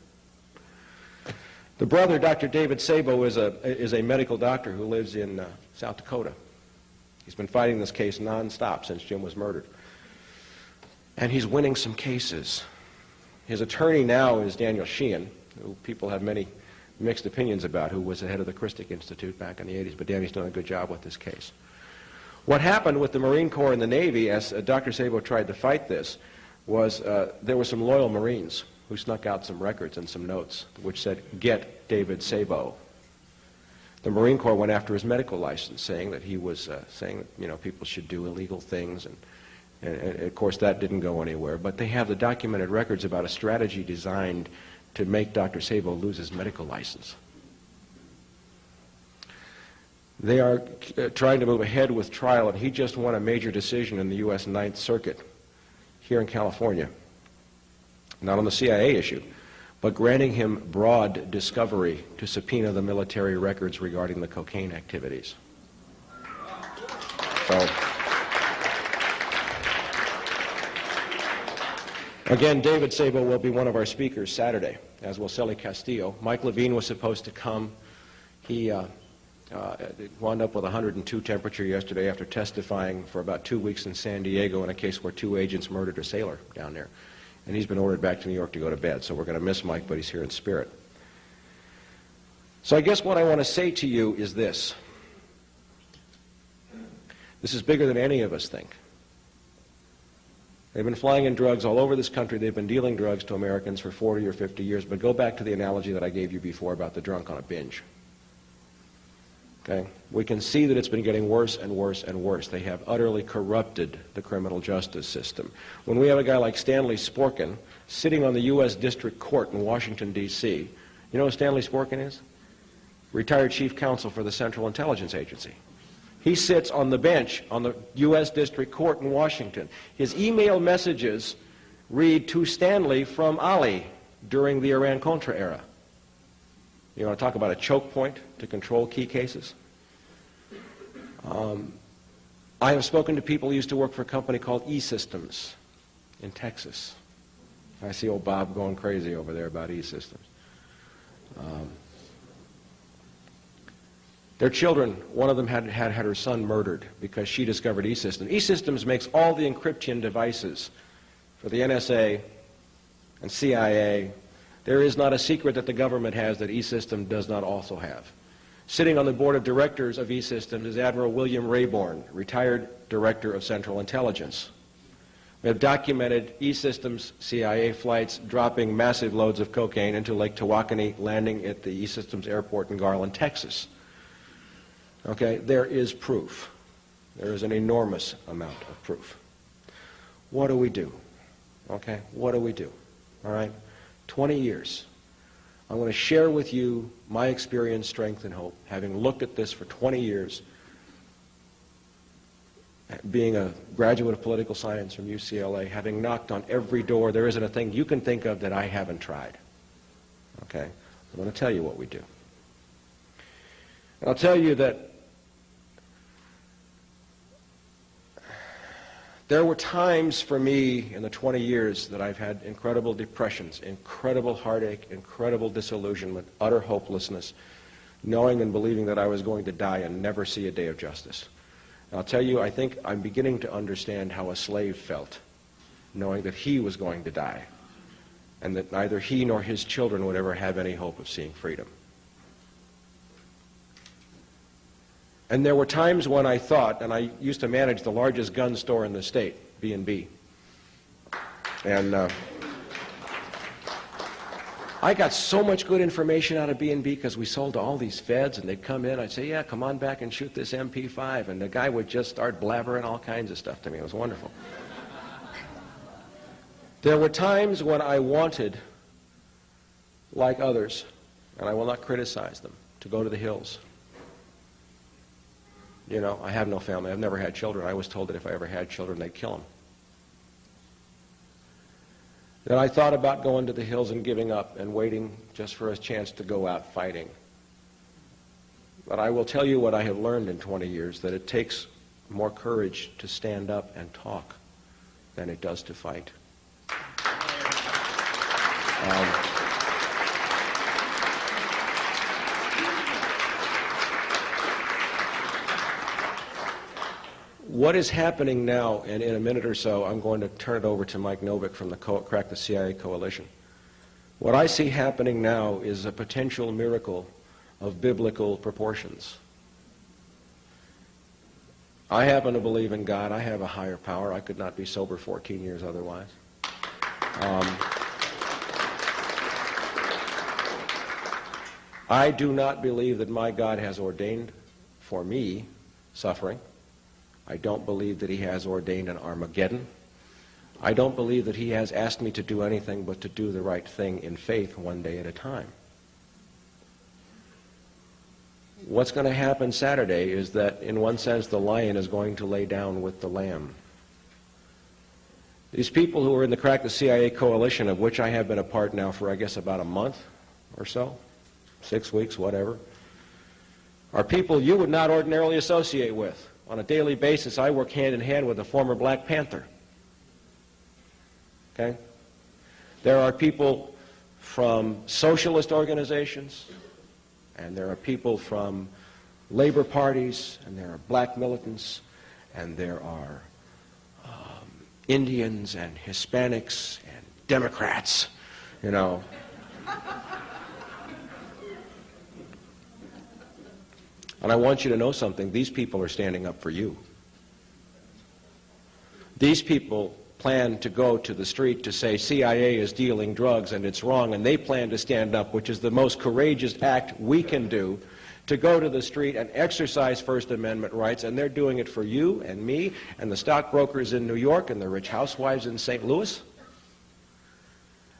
The brother, Dr. David Sabo, is a medical doctor who lives in South Dakota. He's been fighting this case nonstop since Jim was murdered. And he's winning some cases. His attorney now is Daniel Sheehan, who people have many mixed opinions about, who was the head of the Christic Institute back in the 80s, but Danny's done a good job with this case. What happened with the Marine Corps and the Navy, as Dr. Sabo tried to fight this, was there were some loyal Marines who snuck out some records and some notes which said, "Get David Sabo." The Marine Corps went after his medical license, saying that he was saying that people should do illegal things, and of course that didn't go anywhere. But they have the documented records about a strategy designed to make Dr. Sabo lose his medical license. They are trying to move ahead with trial, and he just won a major decision in the U.S. Ninth Circuit here in California, not on the CIA issue, but granting him broad discovery to subpoena the military records regarding the cocaine activities. So, again, David Sabo will be one of our speakers Saturday, as will Celly Castillo. Mike Levine was supposed to come. He wound up with 102 temperature yesterday after testifying for about 2 weeks in San Diego in a case where 2 agents murdered a sailor down there. And he's been ordered back to New York to go to bed, so we're going to miss Mike, but he's here in spirit. So I guess what I want to say to you is this. This is bigger than any of us think. They've been flying in drugs all over this country. They've been dealing drugs to Americans for 40 or 50 years, but go back to the analogy that I gave you before about the drunk on a binge. Okay? We can see that it's been getting worse and worse and worse. They have utterly corrupted the criminal justice system. When we have a guy like Stanley Sporkin sitting on the U.S. District Court in Washington, D.C., you know who Stanley Sporkin is? Retired Chief Counsel for the Central Intelligence Agency. He sits on the bench on the U.S. District Court in Washington. His email messages read to Stanley from Ali during the Iran-Contra era. You want to talk about a choke point to control key cases? I have spoken to people who used to work for a company called E-Systems in Texas. I see old Bob going crazy over there about E-Systems. Their children, one of them had her son murdered because she discovered E-Systems. E-Systems makes all the encryption devices for the NSA and CIA. There is not a secret that the government has that E-Systems does not also have. Sitting on the board of directors of E-Systems is Admiral William Rayborn, retired director of Central Intelligence. We have documented E-Systems CIA flights dropping massive loads of cocaine into Lake Tawakoni, landing at the E-Systems airport in Garland, Texas. Okay, there is proof. There is an enormous amount of proof. What do we do? Okay, what do we do? All right, 20 years. I'm going to share with you my experience, strength, and hope, having looked at this for 20 years, being a graduate of political science from UCLA, having knocked on every door. There isn't a thing you can think of that I haven't tried. Okay? I'm going to tell you what we do. And I'll tell you that there were times for me in the 20 years that I've had incredible depressions, incredible heartache, incredible disillusionment, utter hopelessness, knowing and believing that I was going to die and never see a day of justice. And I'll tell you, I think I'm beginning to understand how a slave felt, knowing that he was going to die, and that neither he nor his children would ever have any hope of seeing freedom. And there were times when I thought, and I used to manage the largest gun store in the state, B&B. And I got so much good information out of B&B because we sold to all these feds, and they'd come in. I'd say, yeah, come on back and shoot this MP5. And the guy would just start blabbering all kinds of stuff to me. It was wonderful. There were times when I wanted, like others, and I will not criticize them, to go to the hills. You know, I have no family. I've never had children. I was told that if I ever had children, they'd kill them. Then I thought about going to the hills and giving up and waiting just for a chance to go out fighting. But I will tell you what I have learned in 20 years, that it takes more courage to stand up and talk than it does to fight. What is happening now, and in a minute or so, I'm going to turn it over to Mike Novick from the Crack the CIA Coalition. What I see happening now is a potential miracle of biblical proportions. I happen to believe in God. I have a higher power. I could not be sober 14 years otherwise. I do not believe that my God has ordained for me suffering. I don't believe that he has ordained an Armageddon. I don't believe that he has asked me to do anything but to do the right thing in faith one day at a time. What's going to happen Saturday is that, in one sense, the lion is going to lay down with the lamb. These people who are in the Crack the CIA Coalition, of which I have been a part now for, I guess, about a month or so, 6 weeks, whatever, are people you would not ordinarily associate with. On a daily basis, I work hand in hand with a former Black Panther. Okay? There are people from socialist organizations, and there are people from labor parties, and there are black militants, and there are Indians and Hispanics and Democrats, you know. And I want you to know something. These people are standing up for you. These people plan to go to the street to say CIA is dealing drugs and it's wrong, and they plan to stand up, which is the most courageous act we can do, to go to the street and exercise First Amendment rights, and they're doing it for you and me and the stockbrokers in New York and the rich housewives in St. Louis.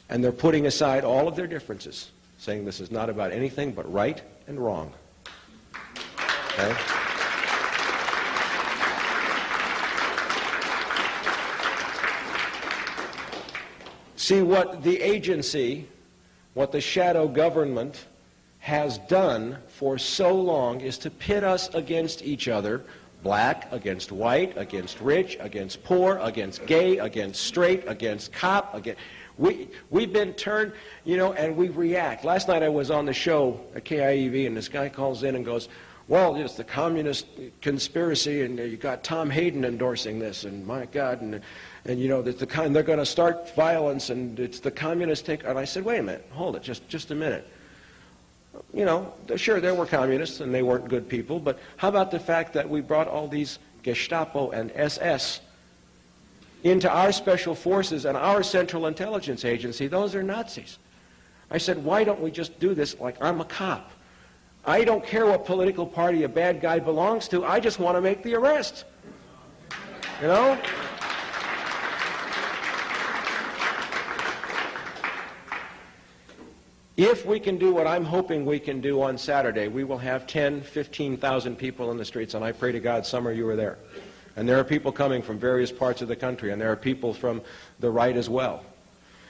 And they're putting aside all of their differences, saying this is not about anything but right and wrong. Okay? See, what the agency, what the shadow government has done for so long is to pit us against each other, black against white, against rich, against poor, against gay, against straight, against cop, against... We've been turned, and we react. Last night I was on the show at KIEV, and this guy calls in and goes, well, it's the communist conspiracy, and you got Tom Hayden endorsing this, and my God, and they're going to start violence, and it's the communist take. And I said, wait a minute, hold it, just a minute. Sure, there were communists, and they weren't good people, but how about the fact that we brought all these Gestapo and SS into our special forces and our Central Intelligence Agency? Those are Nazis. I said, why don't we just do this like I'm a cop? I don't care what political party a bad guy belongs to. I just want to make the arrest. If we can do what I'm hoping we can do on Saturday, we will have 10, 15,000 people in the streets, and I pray to God some of you are there. And there are people coming from various parts of the country, and there are people from the right as well.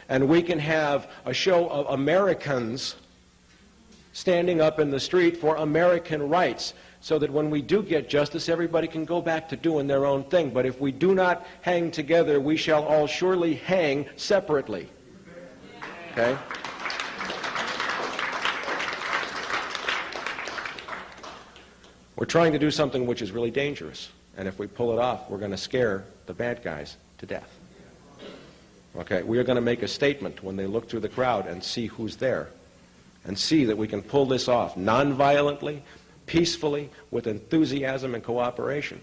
And we can have a show of Americans standing up in the street for American rights, so that when we do get justice, everybody can go back to doing their own thing. But if we do not hang together, we shall all surely hang separately. Okay? We're trying to do something which is really dangerous. And if we pull it off, we're going to scare the bad guys to death. Okay? We are going to make a statement when they look through the crowd and see who's there, and see that we can pull this off non-violently, peacefully, with enthusiasm and cooperation.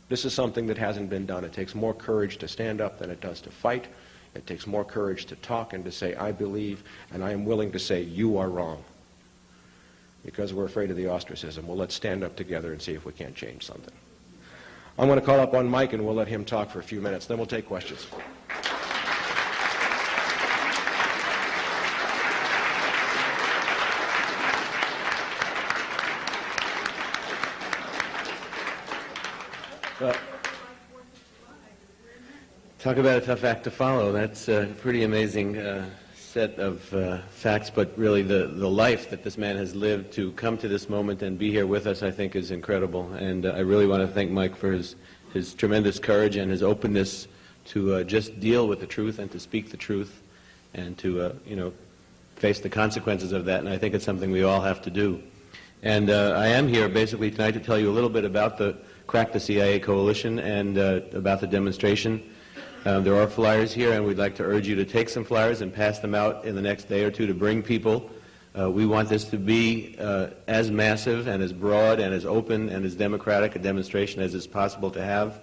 This is something that hasn't been done. It takes more courage to stand up than it does to fight. It takes more courage to talk and to say, I believe, and I am willing to say, you are wrong. Because we're afraid of the ostracism. Well, let's stand up together and see if we can't change something. I'm going to call up on Mike, and we'll let him talk for a few minutes. Then we'll take questions. Talk about a tough act to follow. That's a pretty amazing set of facts, but really the life that this man has lived to come to this moment and be here with us, I think, is incredible. And I really want to thank Mike for his tremendous courage and his openness to just deal with the truth and to speak the truth and to, face the consequences of that. And I think it's something we all have to do. And I am here basically tonight to tell you a little bit about the Crack the CIA Coalition and about the demonstration. There are flyers here, and we'd like to urge you to take some flyers and pass them out in the next day or two to bring people. We want this to be as massive and as broad and as open and as democratic a demonstration as is possible to have.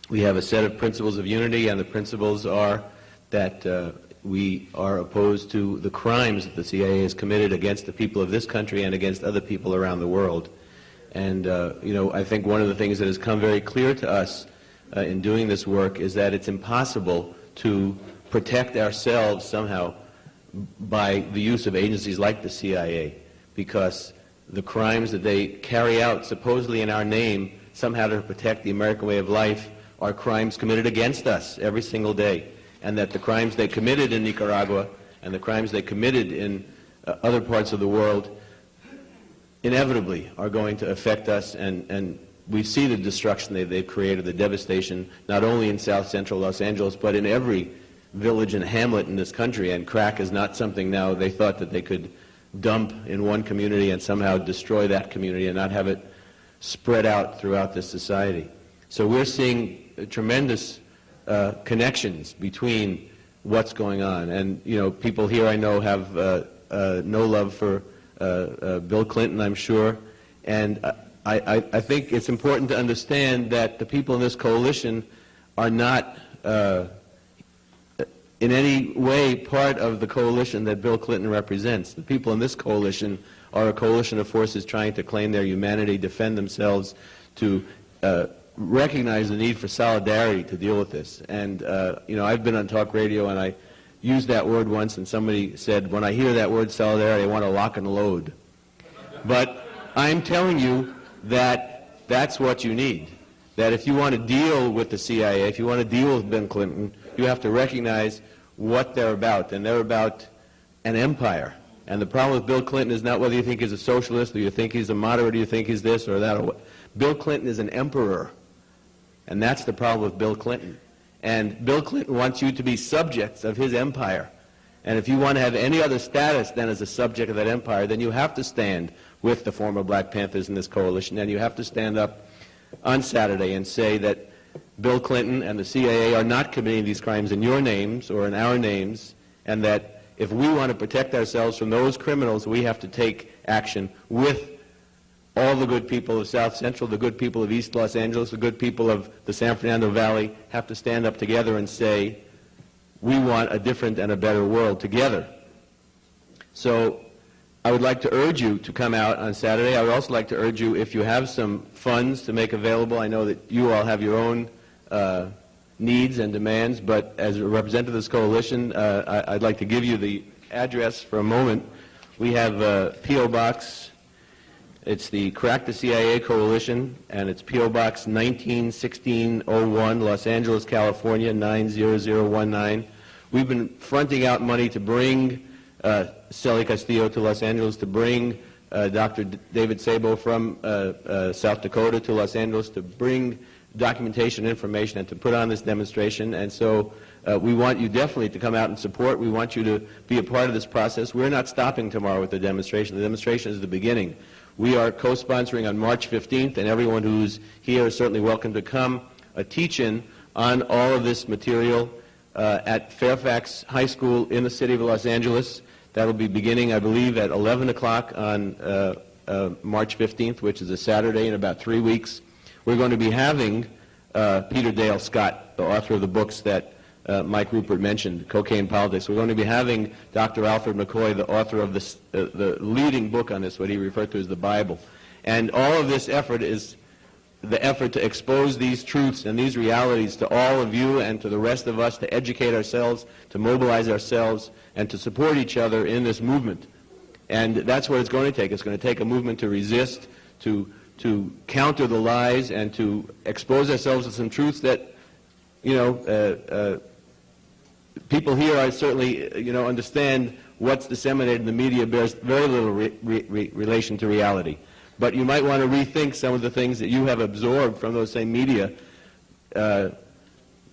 We have a set of principles of unity, and the principles are that we are opposed to the crimes that the CIA has committed against the people of this country and against other people around the world. And, I think one of the things that has come very clear to us in doing this work is that it's impossible to protect ourselves somehow by the use of agencies like the CIA, because the crimes that they carry out supposedly in our name somehow to protect the American way of life are crimes committed against us every single day, and that the crimes they committed in Nicaragua and the crimes they committed in other parts of the world inevitably are going to affect us, and we see the destruction they've created, the devastation, not only in south central Los Angeles, but in every village and hamlet in this country. And crack is not something now they thought that they could dump in one community and somehow destroy that community and not have it spread out throughout this society. So we're seeing tremendous connections between what's going on. And, people here I know have no love for Bill Clinton, I'm sure. And I think it's important to understand that the people in this coalition are not in any way part of the coalition that Bill Clinton represents. The people in this coalition are a coalition of forces trying to claim their humanity, defend themselves, to recognize the need for solidarity to deal with this. And, I've been on talk radio, and I used that word once, and somebody said, when I hear that word solidarity, I want to lock and load. But I'm telling you that that's what you need. That if you want to deal with the CIA, if you want to deal with Bill Clinton, you have to recognize what they're about. And they're about an empire. And the problem with Bill Clinton is not whether you think he's a socialist or you think he's a moderate or you think he's this or that. Bill Clinton is an emperor. And that's the problem with Bill Clinton. And Bill Clinton wants you to be subjects of his empire. And if you want to have any other status than as a subject of that empire, then you have to stand with the former Black Panthers in this coalition, and you have to stand up on Saturday and say that Bill Clinton and the CIA are not committing these crimes in your names or in our names, and that if we want to protect ourselves from those criminals, we have to take action with all the good people of South Central, the good people of East Los Angeles, the good people of the San Fernando Valley, have to stand up together and say, we want a different and a better world together. So I would like to urge you to come out on Saturday. I would also like to urge you, if you have some funds to make available, I know that you all have your own needs and demands, but as a representative of this coalition, I'd like to give you the address for a moment. We have P.O. Box. It's the Crack the CIA Coalition, and it's P.O. Box 191601, Los Angeles, California, 90019. We've been fronting out money to bring Celie Castillo to Los Angeles, to bring Dr. David Sabo from South Dakota to Los Angeles, to bring documentation and information and to put on this demonstration. And so we want you definitely to come out and support. We want you to be a part of this process. We're not stopping tomorrow with the demonstration. The demonstration is the beginning. We are co-sponsoring on March 15th, and everyone who's here is certainly welcome to come, a teach-in on all of this material at Fairfax High School in the city of Los Angeles. That will be beginning, I believe, at 11 o'clock on March 15th, which is a Saturday in about 3 weeks. We're going to be having Peter Dale Scott, the author of the books that Mike Ruppert mentioned, Cocaine Politics. We're going to be having Dr. Alfred McCoy, the author of this, the leading book on this, what he referred to as the Bible. And all of this effort is the effort to expose these truths and these realities to all of you and to the rest of us, to educate ourselves, to mobilize ourselves, and to support each other in this movement. And that's what it's going to take. It's going to take a movement to resist, to counter the lies, and to expose ourselves to some truths that, you know, people here are certainly, you know, understand what's disseminated in the media bears very little relation to reality. But you might want to rethink some of the things that you have absorbed from those same media,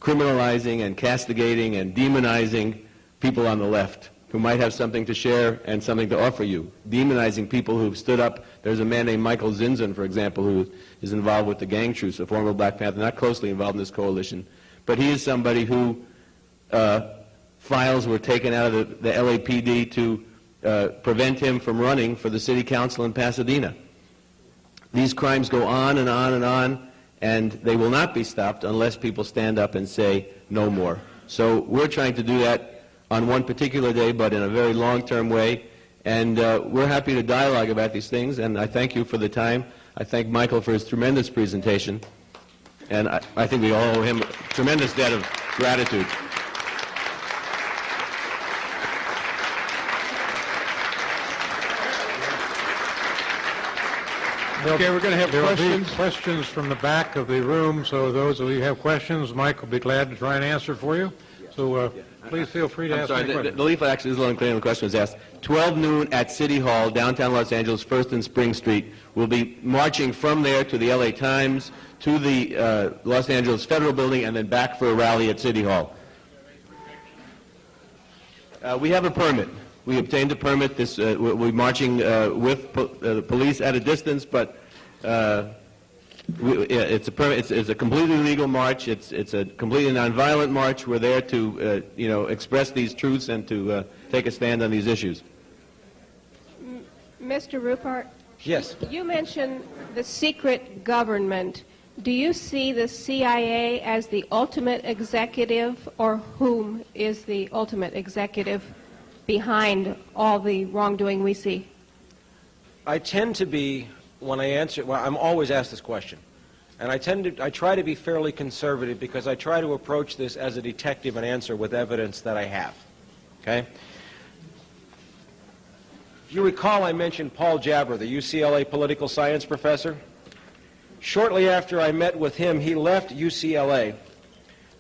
criminalizing and castigating and demonizing people on the left who might have something to share and something to offer you, demonizing people who've stood up. There's a man named Michael Zinzin, for example, who is involved with the gang troops, a former Black Panther, not closely involved in this coalition, but he is somebody who files were taken out of the LAPD to prevent him from running for the city council in Pasadena. These crimes go on and on and on, and they will not be stopped unless people stand up and say no more. So we're trying to do that on one particular day, but in a very long-term way, and we're happy to dialogue about these things, and I thank you for the time. I thank Michael for his tremendous presentation, and I think we all owe him a tremendous debt of gratitude. Okay, we're going to have questions from the back of the room, so those of you who have questions, Mike will be glad to try and answer for you. So please feel free to ask any questions. The leaflet actually is a little unclear when the question was asked. 12 noon at City Hall, downtown Los Angeles, 1st and Spring Street. We'll be marching from there to the LA Times, to the Los Angeles Federal Building, and then back for a rally at City Hall. We have a permit. We obtained a permit. We'll be marching with the police at a distance, but it's a permit. It's a completely legal march. It's a completely nonviolent march. We're there to you know, express these truths and to take a stand on these issues. Mr. Ruppert? Yes. You mentioned the secret government. Do you see the CIA as the ultimate executive, or whom is the ultimate executive behind all the wrongdoing we see? I tend to be, when I answer, well, I'm always asked this question, and I try to be fairly conservative because I try to approach this as a detective and answer with evidence that I have. Okay? If you recall, I mentioned Paul Jabber, the UCLA political science professor. Shortly after I met with him, he left UCLA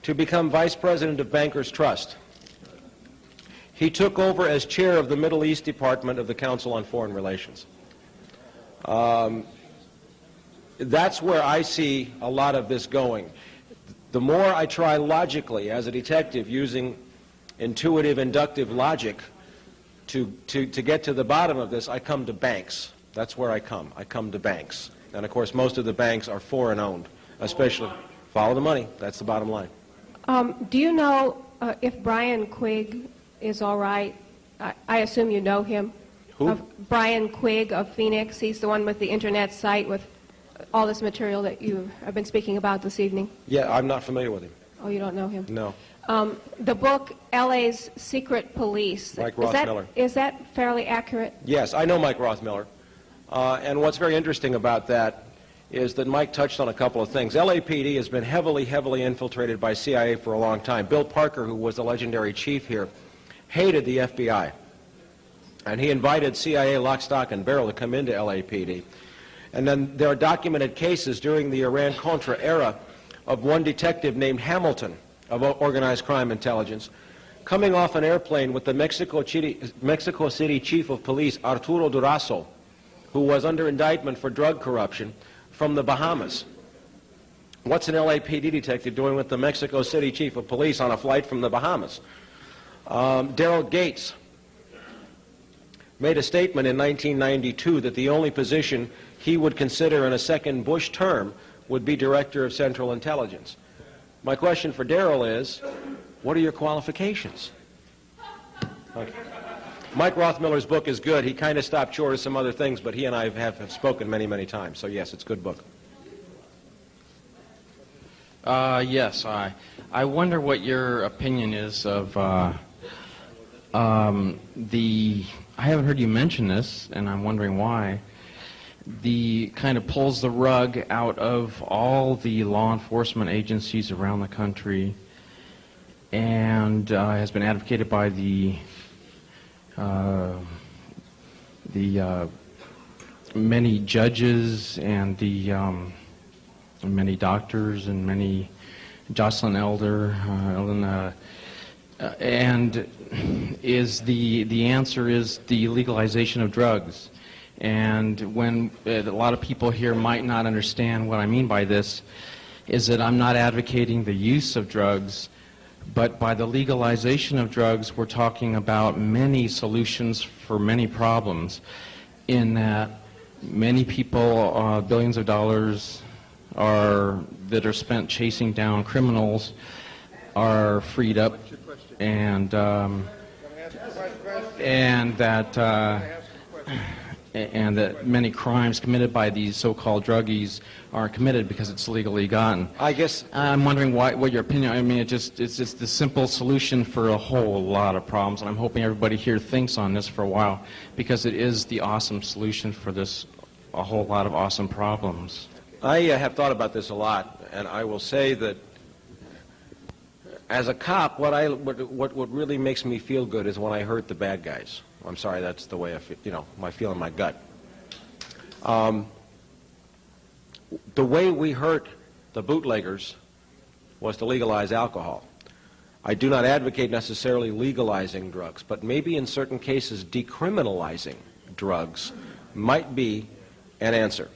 to become vice president of Bankers Trust. he took over as chair of the Middle East Department of the Council on Foreign Relations. That's where I see a lot of this going. The more I try logically as a detective using intuitive, inductive logic to get to the bottom of this, I come to banks. That's where I come. I come to banks. And of course, most of the banks are foreign owned, especially follow the money. That's the bottom line. Do you know if Brian Quigg is all right? I assume you know him. Who? Brian Quigg of Phoenix. He's the one with the internet site with all this material that you have been speaking about this evening. Yeah, I'm not familiar with him. Oh, you don't know him? No. The book, L.A.'s Secret Police. Mike Rothmiller. Is that fairly accurate? Yes, I know Mike Rothmiller. And what's very interesting about that is that Mike touched on a couple of things. LAPD has been heavily, heavily infiltrated by CIA for a long time. Bill Parker, who was the legendary chief here, hated the FBI. And he invited CIA lock, stock, and barrel to come into LAPD. And then there are documented cases during the Iran-Contra era of one detective named Hamilton of Organized Crime Intelligence coming off an airplane with the Mexico City Chief of Police, Arturo Durazo, who was under indictment for drug corruption from the Bahamas. What's an LAPD detective doing with the Mexico City Chief of Police on a flight from the Bahamas? Daryl Gates made a statement in 1992 that the only position he would consider in a second Bush term would be Director of Central Intelligence. My question for Daryl is, what are your qualifications? Okay. Mike Rothmiller's book is good. He kind of stopped short of some other things, but he and I have spoken many, many times. So yes, it's a good book. Yes, I wonder what your opinion is of I haven't heard you mention this, and I'm wondering why. The kind of pulls the rug out of all the law enforcement agencies around the country, and has been advocated by the many judges and the many doctors and many Jocelyn Elder, and is the answer is the legalization of drugs. And when a lot of people here might not understand what I mean by this, is that I'm not advocating the use of drugs, but by the legalization of drugs, we're talking about many solutions for many problems, in that many people, billions of dollars that are spent chasing down criminals are freed up, and that many crimes committed by these so-called druggies aren't committed because it's legally gotten. I guess I'm wondering what your opinion. I mean, it's just the simple solution for a whole lot of problems, and I'm hoping everybody here thinks on this for a while, because it is the awesome solution for a whole lot of awesome problems. I have thought about this a lot, and I will say that as a cop, what really makes me feel good is when I hurt the bad guys. I'm sorry, that's the way I feel, I feel in my gut. The way we hurt the bootleggers was to legalize alcohol. I do not advocate necessarily legalizing drugs, but maybe in certain cases decriminalizing drugs might be an answer.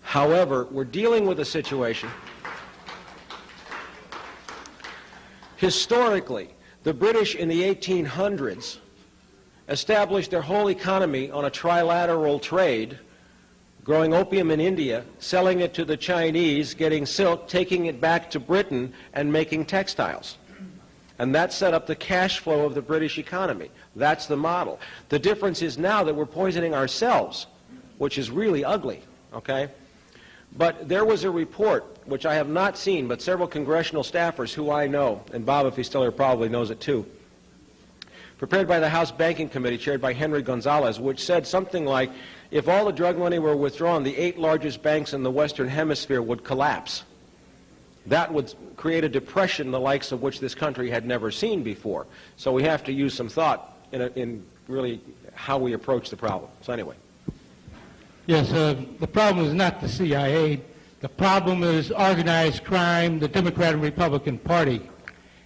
However, we're dealing with a situation. Historically, the British in the 1800s established their whole economy on a trilateral trade, growing opium in India, selling it to the Chinese, getting silk, taking it back to Britain, and making textiles. And that set up the cash flow of the British economy. That's the model. The difference is now that we're poisoning ourselves, which is really ugly, okay? But there was a report, which I have not seen, but several congressional staffers who I know, and Bob, if he's still here, probably knows it too, prepared by the House Banking Committee, chaired by Henry Gonzalez, which said something like, if all the drug money were withdrawn, the 8 largest banks in the Western Hemisphere would collapse. That would create a depression the likes of which this country had never seen before. So we have to use some thought in really how we approach the problem. So anyway. Yes, the problem is not the CIA. The problem is organized crime, the Democrat and Republican Party.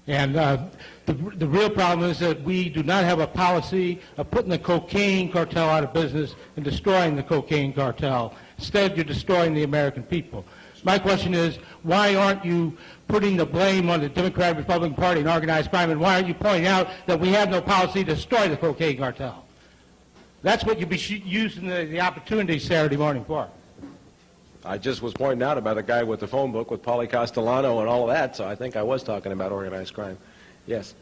And the real problem is that we do not have a policy of putting the cocaine cartel out of business and destroying the cocaine cartel. Instead, you're destroying the American people. My question is, why aren't you putting the blame on the Democratic Republican Party and organized crime, and why aren't you pointing out that we have no policy to destroy the cocaine cartel? That's what you'd be using the opportunity Saturday morning for. I just was pointing out about the guy with the phone book with Paulie Castellano and all of that, so I think I was talking about organized crime. Yes.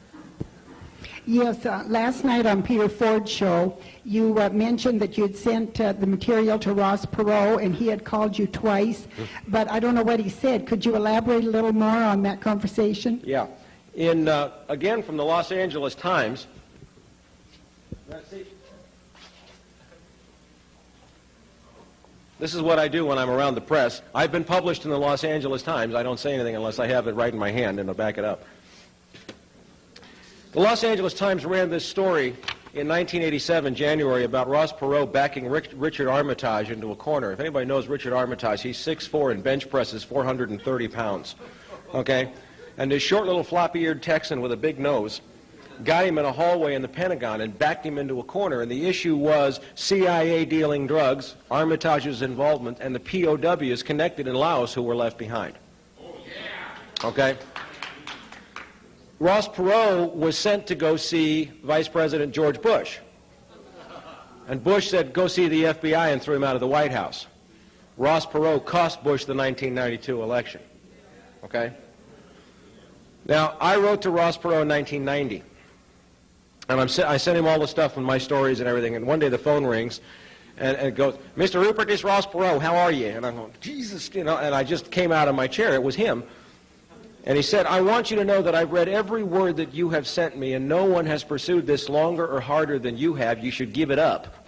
Yes, last night on Peter Ford's show, you mentioned that you had sent the material to Ross Perot, and he had called you twice, but I don't know what he said. Could you elaborate a little more on that conversation? Yeah. Again, from the Los Angeles Times. This is what I do when I'm around the press. I've been published in the Los Angeles Times. I don't say anything unless I have it right in my hand, and I'll back it up. The Los Angeles Times ran this story in 1987, January, about Ross Perot backing Richard Armitage into a corner. If anybody knows Richard Armitage, he's 6'4" and bench presses 430 pounds. Okay? And this short little floppy-eared Texan with a big nose got him in a hallway in the Pentagon and backed him into a corner. And the issue was CIA dealing drugs, Armitage's involvement, and the POWs connected in Laos who were left behind. Okay? Ross Perot was sent to go see Vice President George Bush. And Bush said, go see the FBI, and threw him out of the White House. Ross Perot cost Bush the 1992 election. Okay? Now, I wrote to Ross Perot in 1990. And I sent him all the stuff from my stories and everything. And one day the phone rings, and it goes, Mr. Ruppert, this is Ross Perot. How are you? And I'm going, Jesus, you know. And I just came out of my chair. It was him. And he said, I want you to know that I've read every word that you have sent me, and no one has pursued this longer or harder than you have. You should give it up.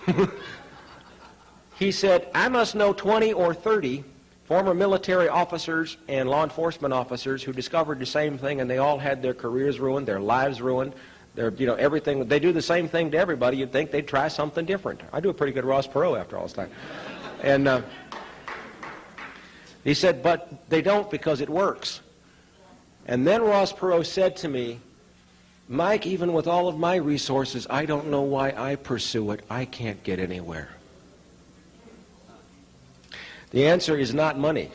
He said, I must know 20 or 30 former military officers and law enforcement officers who discovered the same thing, and they all had their careers ruined, their lives ruined, their, everything. They do the same thing to everybody. You'd think they'd try something different. I do a pretty good Ross Perot after all this time. And he said, but they don't because it works. And then Ross Perot said to me, Mike, even with all of my resources, I don't know why I pursue it. I can't get anywhere. The answer is not money.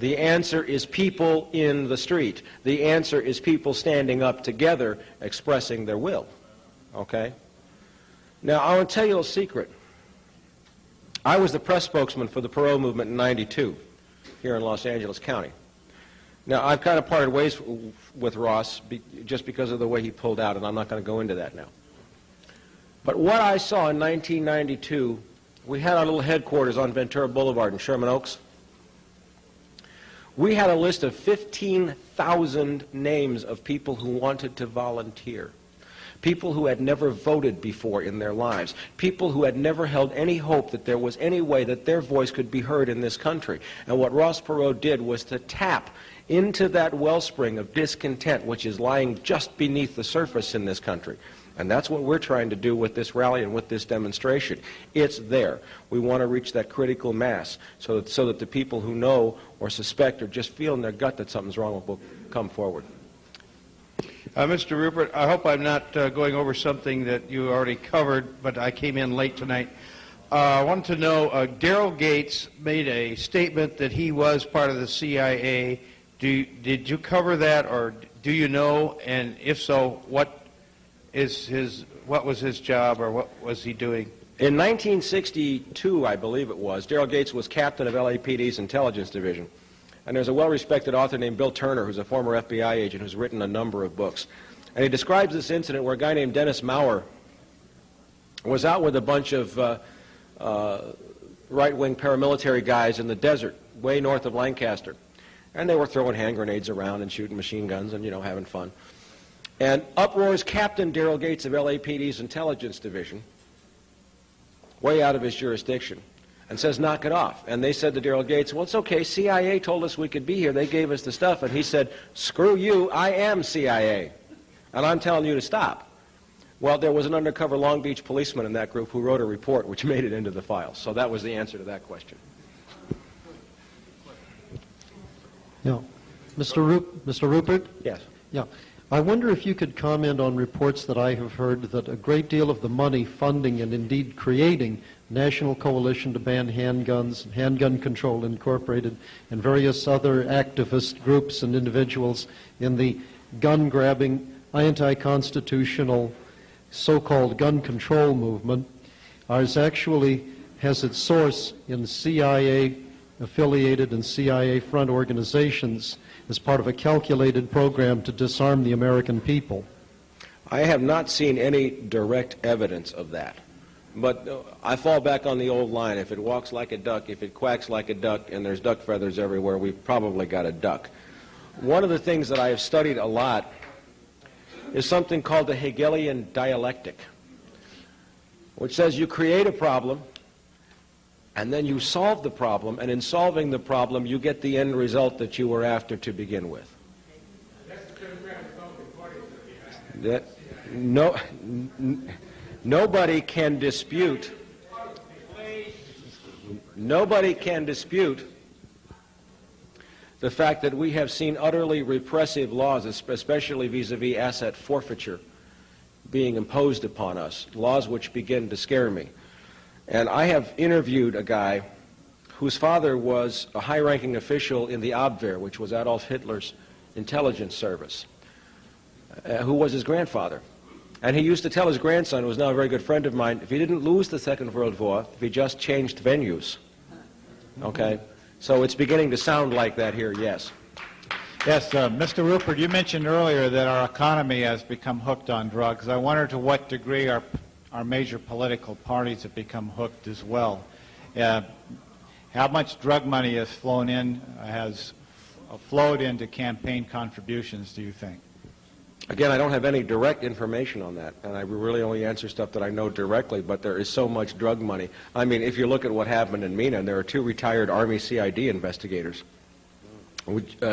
The answer is people in the street. The answer is people standing up together expressing their will. Okay? Now, I want to tell you a secret. I was the press spokesman for the Perot movement in '92 here in Los Angeles County. Now, I've kind of parted ways with Ross just because of the way he pulled out, and I'm not going to go into that now. But what I saw in 1992, we had our little headquarters on Ventura Boulevard in Sherman Oaks. We had a list of 15,000 names of people who wanted to volunteer. People who had never voted before in their lives. People who had never held any hope that there was any way that their voice could be heard in this country. And what Ross Perot did was to tap into that wellspring of discontent which is lying just beneath the surface in this country. And that's what we're trying to do with this rally and with this demonstration. It's there. We want to reach that critical mass so that the people who know or suspect or just feel in their gut that something's wrong will come forward. Mr. Ruppert, I hope I'm not going over something that you already covered, but I came in late tonight. I wanted to know, Daryl Gates made a statement that he was part of the CIA. Did you cover that, or do you know? And if so, what was his job, or what was he doing? In 1962, I believe it was, Daryl Gates was captain of LAPD's intelligence division. And there's a well-respected author named Bill Turner, who's a former FBI agent who's written a number of books. And he describes this incident where a guy named Dennis Maurer was out with a bunch of right-wing paramilitary guys in the desert, way north of Lancaster. And they were throwing hand grenades around and shooting machine guns and, having fun. And up roars Captain Daryl Gates of LAPD's intelligence division, way out of his jurisdiction, and says, knock it off. And they said to Daryl Gates, well, it's okay, CIA told us we could be here. They gave us the stuff. And he said, screw you, I am CIA. And I'm telling you to stop. Well, there was an undercover Long Beach policeman in that group who wrote a report which made it into the files. So that was the answer to that question. Yeah. Mr. Ruppert? Yes. Yeah. I wonder if you could comment on reports that I have heard that a great deal of the money funding and indeed creating National Coalition to Ban Handguns, Handgun Control Incorporated, and various other activist groups and individuals in the gun-grabbing, anti-constitutional, so-called gun control movement has its source in CIA-affiliated and CIA-front organizations as part of a calculated program to disarm the American people. I have not seen any direct evidence of that. But I fall back on the old line, if it walks like a duck, if it quacks like a duck, and there's duck feathers everywhere, we've probably got a duck. One of the things that I have studied a lot is something called the Hegelian dialectic, which says you create a problem, and then you solve the problem, and in solving the problem, you get the end result that you were after to begin with. Nobody can dispute the fact that we have seen utterly repressive laws, especially vis-a-vis asset forfeiture, being imposed upon us, laws which begin to scare me. And I have interviewed a guy whose father was a high-ranking official in the Abwehr, which was Adolf Hitler's intelligence service, who was his grandfather. And he used to tell his grandson, who was now a very good friend of mine, if he didn't lose the Second World War, if he just changed venues. Okay? So it's beginning to sound like that here, yes. Yes, Mr. Ruppert, you mentioned earlier that our economy has become hooked on drugs. I wonder to what degree our major political parties have become hooked as well. How much drug money has flowed into campaign contributions, do you think? Again, I don't have any direct information on that, and I really only answer stuff that I know directly, but there is so much drug money. I mean, if you look at what happened in Mina, and there are 2 retired Army CID investigators.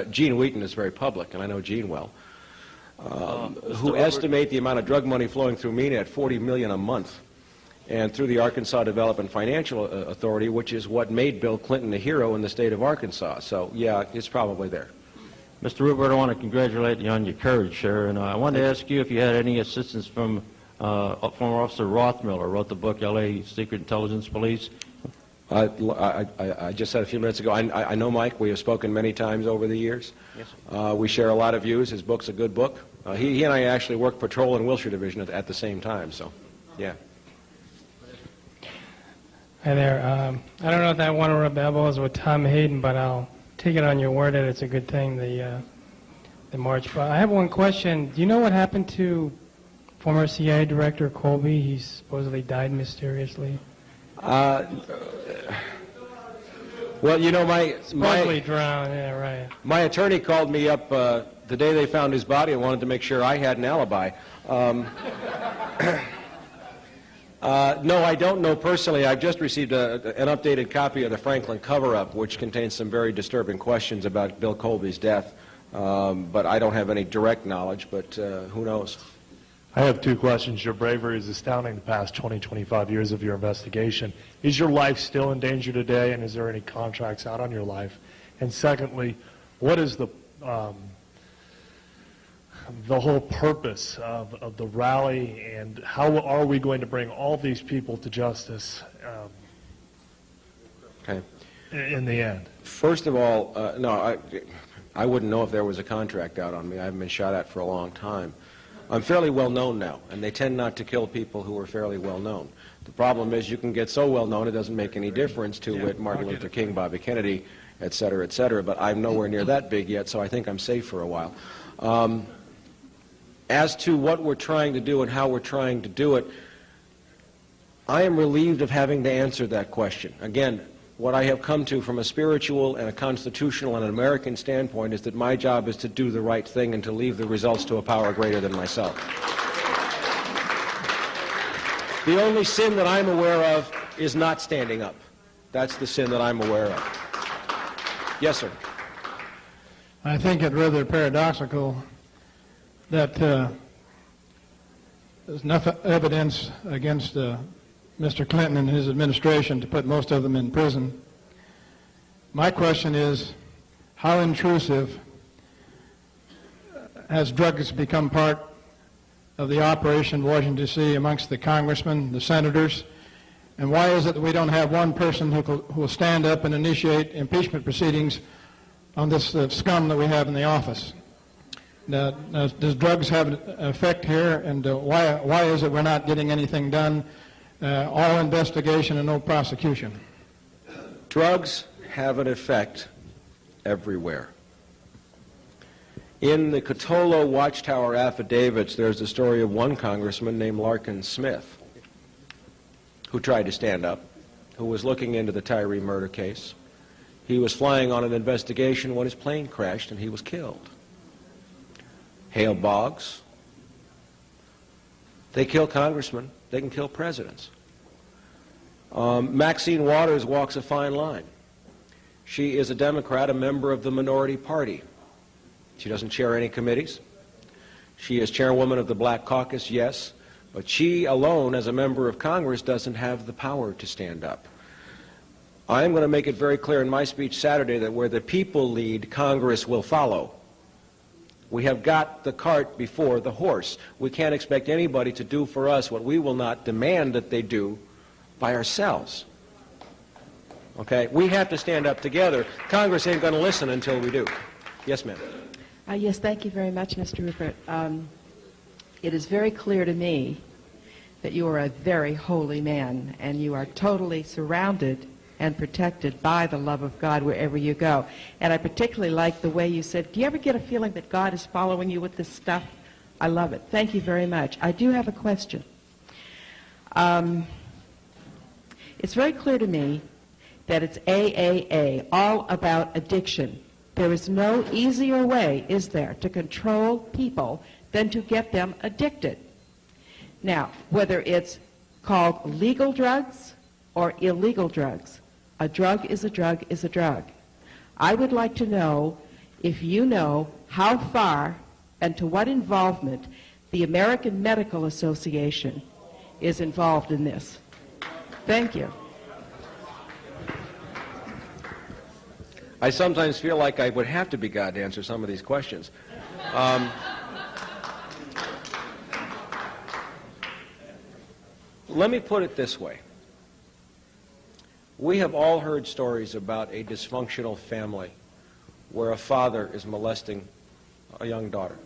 Gene Wheaton is very public, and I know Gene well, who estimate the amount of drug money flowing through Mina at $40 million a month, and through the Arkansas Development Financial Authority, which is what made Bill Clinton a hero in the state of Arkansas. So, yeah, it's probably there. Mr. Ruppert, I want to congratulate you on your courage, sir, and I wanted to ask you if you had any assistance from former Officer Rothmiller, wrote the book L.A. Secret Intelligence Police. I just said a few minutes ago, I know Mike. We have spoken many times over the years. Yes, we share a lot of views. His book's a good book. He and I actually worked patrol in Wilshire Division at the same time, so, yeah. Hi there. I don't know if that one to rub elbows with Tom Hayden, but I'll take it on your word that it's a good thing, the march. But I have one question. Do you know what happened to former CIA Director Colby? He supposedly died mysteriously. Well, you know, supposedly drowned. Yeah, right. My attorney called me up the day they found his body and wanted to make sure I had an alibi. No, I don't know personally. I've just received an updated copy of the Franklin cover-up, which contains some very disturbing questions about Bill Colby's death. But I don't have any direct knowledge, but who knows? I have 2 questions. Your bravery is astounding the past 20, 25 years of your investigation. Is your life still in danger today, and is there any contracts out on your life? And secondly, what is the whole purpose of the rally, and how are we going to bring all these people to justice in the end? First of all, no, I wouldn't know if there was a contract out on me. I haven't been shot at for a long time. I'm fairly well known now, and they tend not to kill people who are fairly well known. The problem is you can get so well known it doesn't make any difference to Martin Luther King, Bobby Kennedy, et cetera, but I'm nowhere near that big yet, so I think I'm safe for a while. As to what we're trying to do and how we're trying to do it, I am relieved of having to answer that question. Again, what I have come to from a spiritual and a constitutional and an American standpoint is that my job is to do the right thing and to leave the results to a power greater than myself. The only sin that I'm aware of is not standing up. That's the sin that I'm aware of. Yes, sir. I think it rather paradoxical that there's enough evidence against Mr. Clinton and his administration to put most of them in prison. My question is, how intrusive has drugs become part of the operation in Washington, D.C. amongst the congressmen, the senators? And why is it that we don't have one person who will stand up and initiate impeachment proceedings on this scum that we have in the office? Now, does drugs have an effect here, and why is it we're not getting anything done? All investigation and no prosecution. Drugs have an effect everywhere. In the Cotolo Watchtower affidavits, there's the story of one congressman named Larkin Smith who tried to stand up, who was looking into the Tyree murder case. He was flying on an investigation when his plane crashed and he was killed. Hale Boggs. They kill congressmen. They can kill presidents. Maxine Waters walks a fine line. She is a Democrat, a member of the minority party. She doesn't chair any committees. She is chairwoman of the Black Caucus, yes, but she alone, as a member of Congress, doesn't have the power to stand up. I am going to make it very clear in my speech Saturday that where the people lead, Congress will follow. We have got the cart before the horse. We can't expect anybody to do for us what we will not demand that they do by ourselves. Okay? We have to stand up together. Congress ain't going to listen until we do. Yes, ma'am. Yes, thank you very much, Mr. Ruppert. It is very clear to me that you are a very holy man, and you are totally surrounded and protected by the love of God wherever you go. And I particularly like the way you said, do you ever get a feeling that God is following you with this stuff? I love it. Thank you very much. I do have a question. It's very clear to me that it's AAA, all about addiction. There is no easier way, is there, to control people than to get them addicted. Now, whether it's called legal drugs or illegal drugs, a drug is a drug is a drug. I would like to know if you know how far and to what involvement the American Medical Association is involved in this. Thank you. I sometimes feel like I would have to be God to answer some of these questions. Let me put it this way. We have all heard stories about a dysfunctional family where a father is molesting a young daughter.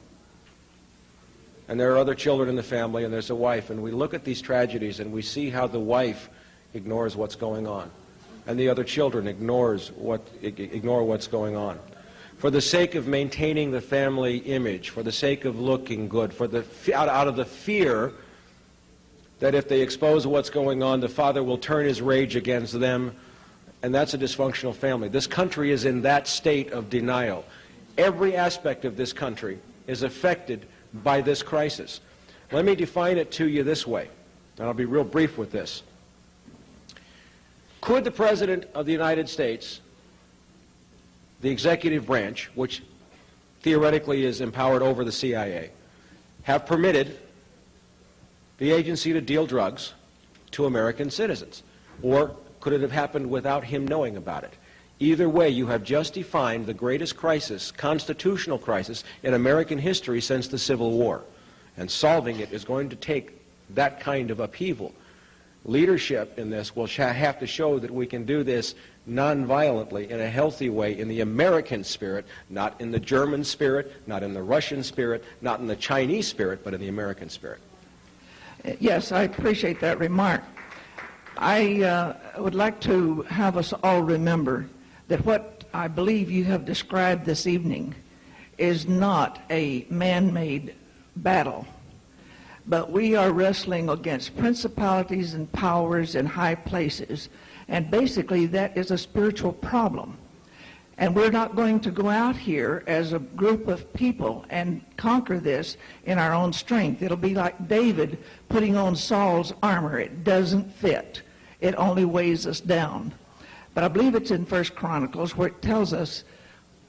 And there are other children in the family, and there's a wife, and we look at these tragedies and we see how the wife ignores what's going on, and the other children ignore what's going on. For the sake of maintaining the family image, for the sake of looking good, out of the fear that if they expose what's going on, the father will turn his rage against them, and that's a dysfunctional family. This country is in that state of denial. Every aspect of this country is affected by this crisis. Let me define it to you this way, and I'll be real brief with this. Could the President of the United States, the executive branch, which theoretically is empowered over the CIA, have permitted the agency to deal drugs to American citizens? Or could it have happened without him knowing about it? Either way, you have just defined the greatest crisis, constitutional crisis, in American history since the Civil War. And solving it is going to take that kind of upheaval. Leadership in this will have to show that we can do this nonviolently, in a healthy way, in the American spirit, not in the German spirit, not in the Russian spirit, not in the Chinese spirit, but in the American spirit. Yes, I appreciate that remark. I would like to have us all remember that what I believe you have described this evening is not a man-made battle, but we are wrestling against principalities and powers in high places, and basically that is a spiritual problem. And we're not going to go out here as a group of people and conquer this in our own strength. It'll be like David putting on Saul's armor. It doesn't fit. It only weighs us down. But I believe it's in 1 Chronicles where it tells us,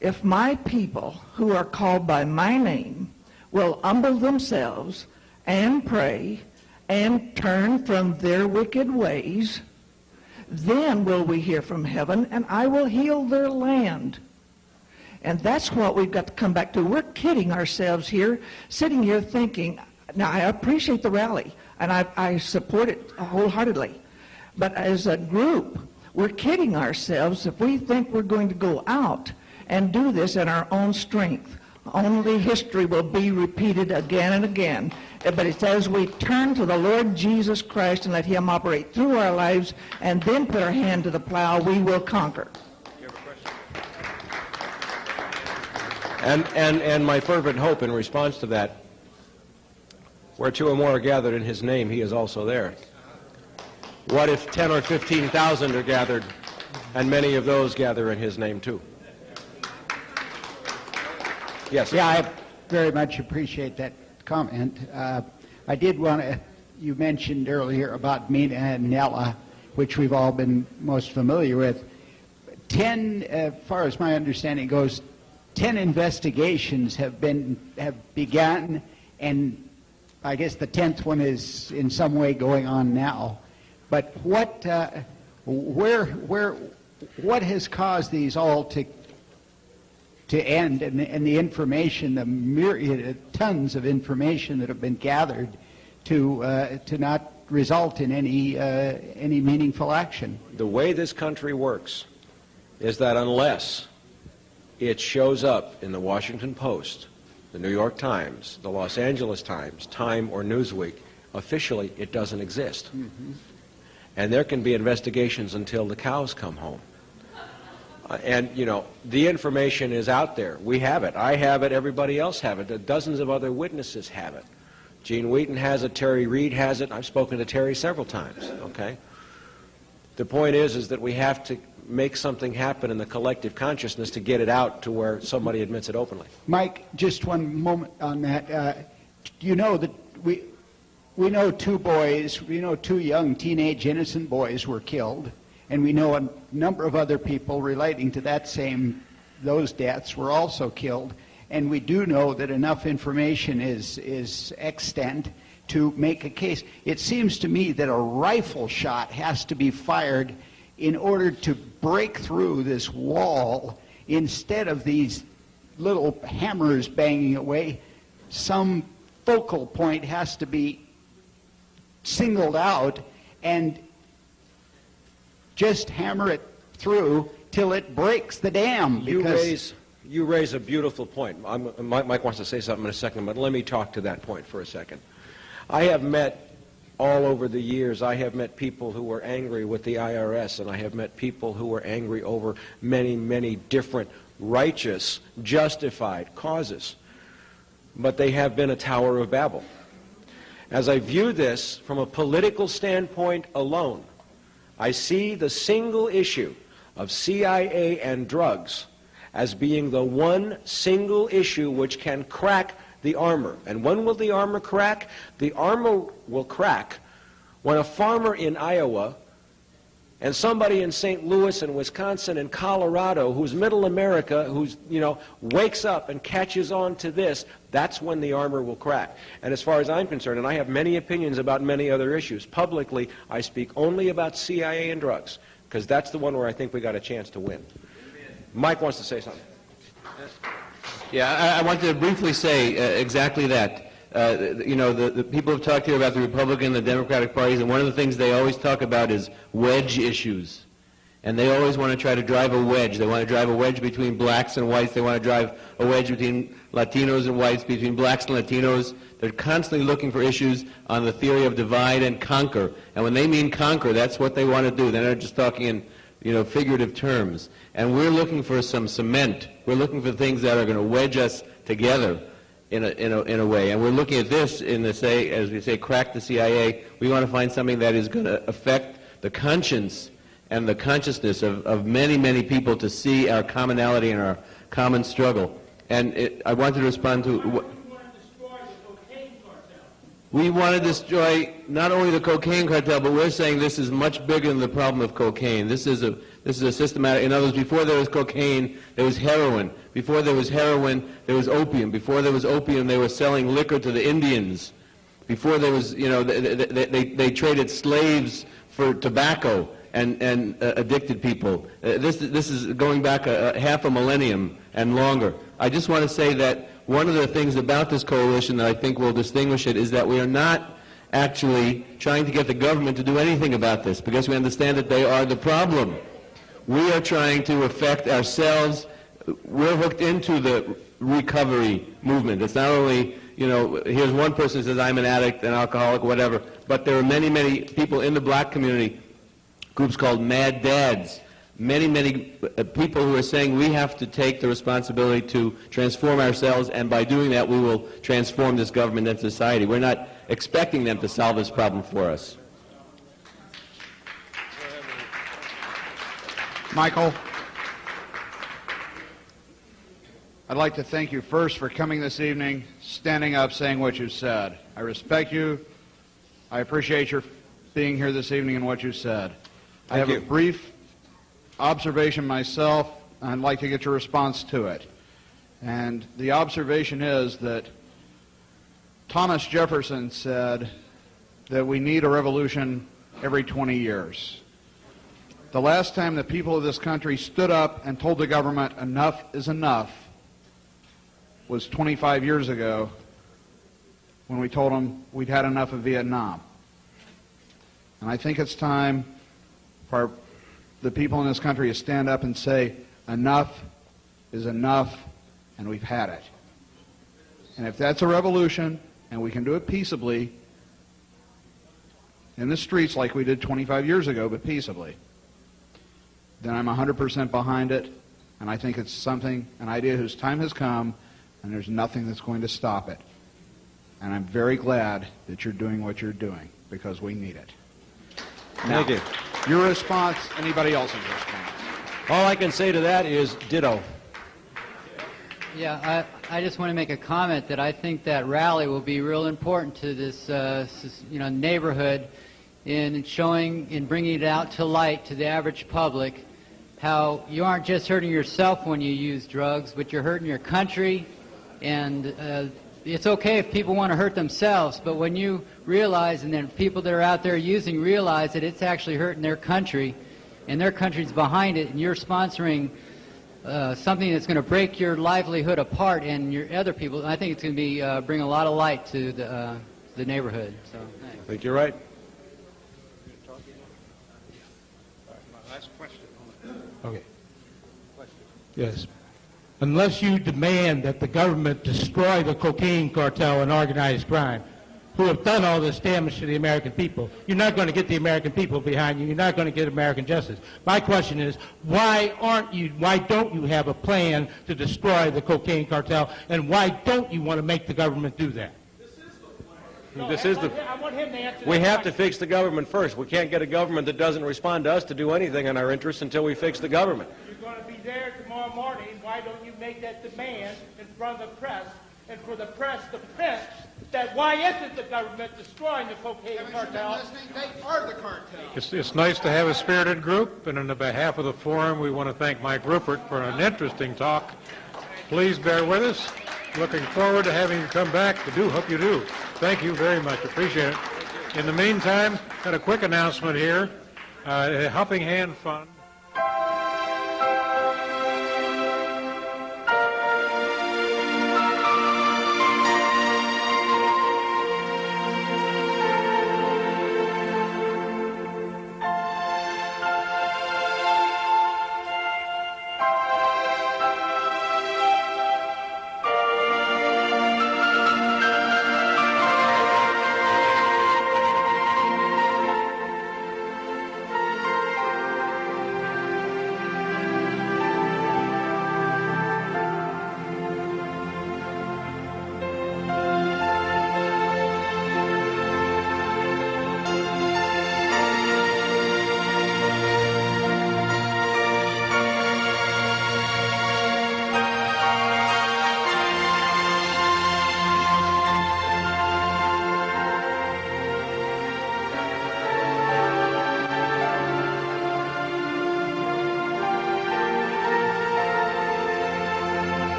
if my people who are called by my name will humble themselves and pray and turn from their wicked ways, then will we hear from heaven, and I will heal their land. And that's what we've got to come back to. We're kidding ourselves here, sitting here thinking, now I appreciate the rally, and I support it wholeheartedly. But as a group, we're kidding ourselves if we think we're going to go out and do this in our own strength. Only history will be repeated again and again. But it's as we turn to the Lord Jesus Christ and let him operate through our lives and then put our hand to the plow, we will conquer. And my fervent hope in response to that, where two or more are gathered in his name, he is also there. What if 10 or 15,000 are gathered, and many of those gather in his name too? Yes. Yeah, I very much appreciate that comment. I did want to, you mentioned earlier about Mina and Nella, which we've all been most familiar with. 10, as far as my understanding goes, 10 investigations have begun, and I guess the 10th one is in some way going on now. But what has caused these all to end, and the information, the myriad, tons of information that have been gathered to not result in any meaningful action? The way this country works is that unless it shows up in the Washington Post, the New York Times, the Los Angeles Times, Time, or Newsweek, officially it doesn't exist. Mm-hmm. And there can be investigations until the cows come home. And, you know, the information is out there. We have it. I have it. Everybody else have it. Dozens of other witnesses have it. Gene Wheaton has it. Terry Reid has it. I've spoken to Terry several times, okay? The point is that we have to make something happen in the collective consciousness to get it out to where somebody admits it openly. Mike, just one moment on that. You know that we know two boys, we know two young teenage innocent boys were killed, and we know a number of other people relating to those deaths were also killed, and we do know that enough information is extant to make a case. It seems to me that a rifle shot has to be fired in order to break through this wall. Instead of these little hammers banging away, some focal point has to be singled out and just hammer it through till it breaks the dam. You raise a beautiful point. Mike wants to say something in a second, but let me talk to that point for a second. I have met all over the years, I have met people who were angry with the IRS, and I have met people who were angry over many, many different righteous, justified causes. But they have been a Tower of Babel. As I view this from a political standpoint alone, I see the single issue of CIA and drugs as being the one single issue which can crack the armor. And when will the armor crack? The armor will crack when a farmer in Iowa and somebody in St. Louis and Wisconsin and Colorado, who's middle America, who's, wakes up and catches on to this, that's when the armor will crack. And as far as I'm concerned, and I have many opinions about many other issues, publicly I speak only about CIA and drugs, because that's the one where I think we got a chance to win. Mike wants to say something. Yeah, I want to briefly say exactly that. The people have talked here about the Republican and the Democratic parties, and one of the things they always talk about is wedge issues. And they always want to try to drive a wedge. They want to drive a wedge between blacks and whites. They want to drive a wedge between Latinos and whites, between blacks and Latinos. They're constantly looking for issues on the theory of divide and conquer. And when they mean conquer, that's what they want to do. They're not just talking in figurative terms. And we're looking for some cement. We're looking for things that are going to wedge us together in a way. And we're looking at this as we say, crack the CIA. We want to find something that is going to affect the conscience and the consciousness of many, many people to see our commonality and our common struggle. And I wanted to respond to... We want to destroy not only the cocaine cartel, but we're saying this is much bigger than the problem of cocaine. This is a systematic. In other words, before there was cocaine, there was heroin. Before there was heroin, there was opium. Before there was opium, they were selling liquor to the Indians. Before there was, they traded slaves for tobacco. and addicted people. This is going back half a millennium and longer. I just want to say that one of the things about this coalition that I think will distinguish it is that we are not actually trying to get the government to do anything about this, because we understand that they are the problem. We are trying to affect ourselves. We're hooked into the recovery movement. It's not only, here's one person who says, I'm an addict, an alcoholic, whatever, but there are many, many people in the black community, groups called Mad Dads, many people who are saying we have to take the responsibility to transform ourselves, and by doing that we will transform this government and society. We're not expecting them to solve this problem for us. Michael, I'd like to thank you first for coming this evening, standing up, saying what you said. I respect you. I appreciate your being here this evening and what you said. I have a brief observation myself, and I'd like to get your response to it. And the observation is that Thomas Jefferson said that we need a revolution every 20 years. The last time the people of this country stood up and told the government enough is enough was 25 years ago, when we told them we'd had enough of Vietnam. And I think it's time for the people in this country to stand up and say, enough is enough, and we've had it. And if that's a revolution, and we can do it peaceably, in the streets like we did 25 years ago, but peaceably, then I'm 100% behind it, and I think it's something, an idea whose time has come, and there's nothing that's going to stop it. And I'm very glad that you're doing what you're doing, because we need it. Thank you. Your response, anybody else's response? All I can say to that is ditto. Yeah, I just want to make a comment that I think that rally will be real important to this, neighborhood in showing, in bringing it out to light to the average public, how you aren't just hurting yourself when you use drugs, but you're hurting your country. And it's okay if people want to hurt themselves, but when you realize, and then people that are out there using realize that it's actually hurting their country, and their country's behind it, and you're sponsoring something that's going to break your livelihood apart and your other people, I think it's going to be bring a lot of light to the neighborhood. So, thanks. I think you're right. Last question. Okay. Yes. Unless you demand that the government destroy the cocaine cartel and organized crime, who have done all this damage to the American people, you're not going to get the American people behind you. You're not going to get American justice. My question is, why don't you have a plan to destroy the cocaine cartel, and why don't you want to make the government do that? I want him to answer. We have to fix the government first. We can't get a government that doesn't respond to us to do anything in our interests until we fix the government. You're going to be there tomorrow morning. Why don't you make that demand in front of the press, and for the press to print that why isn't the government destroying the cocaine cartel? They are the cartel. It's nice to have a spirited group, and on the behalf of the forum, we want to thank Mike Ruppert for an interesting talk. Please bear with us. Looking forward to having you come back. Hope you do. Thank you very much. Appreciate it. In the meantime, got a quick announcement here. Helping Hand Fund.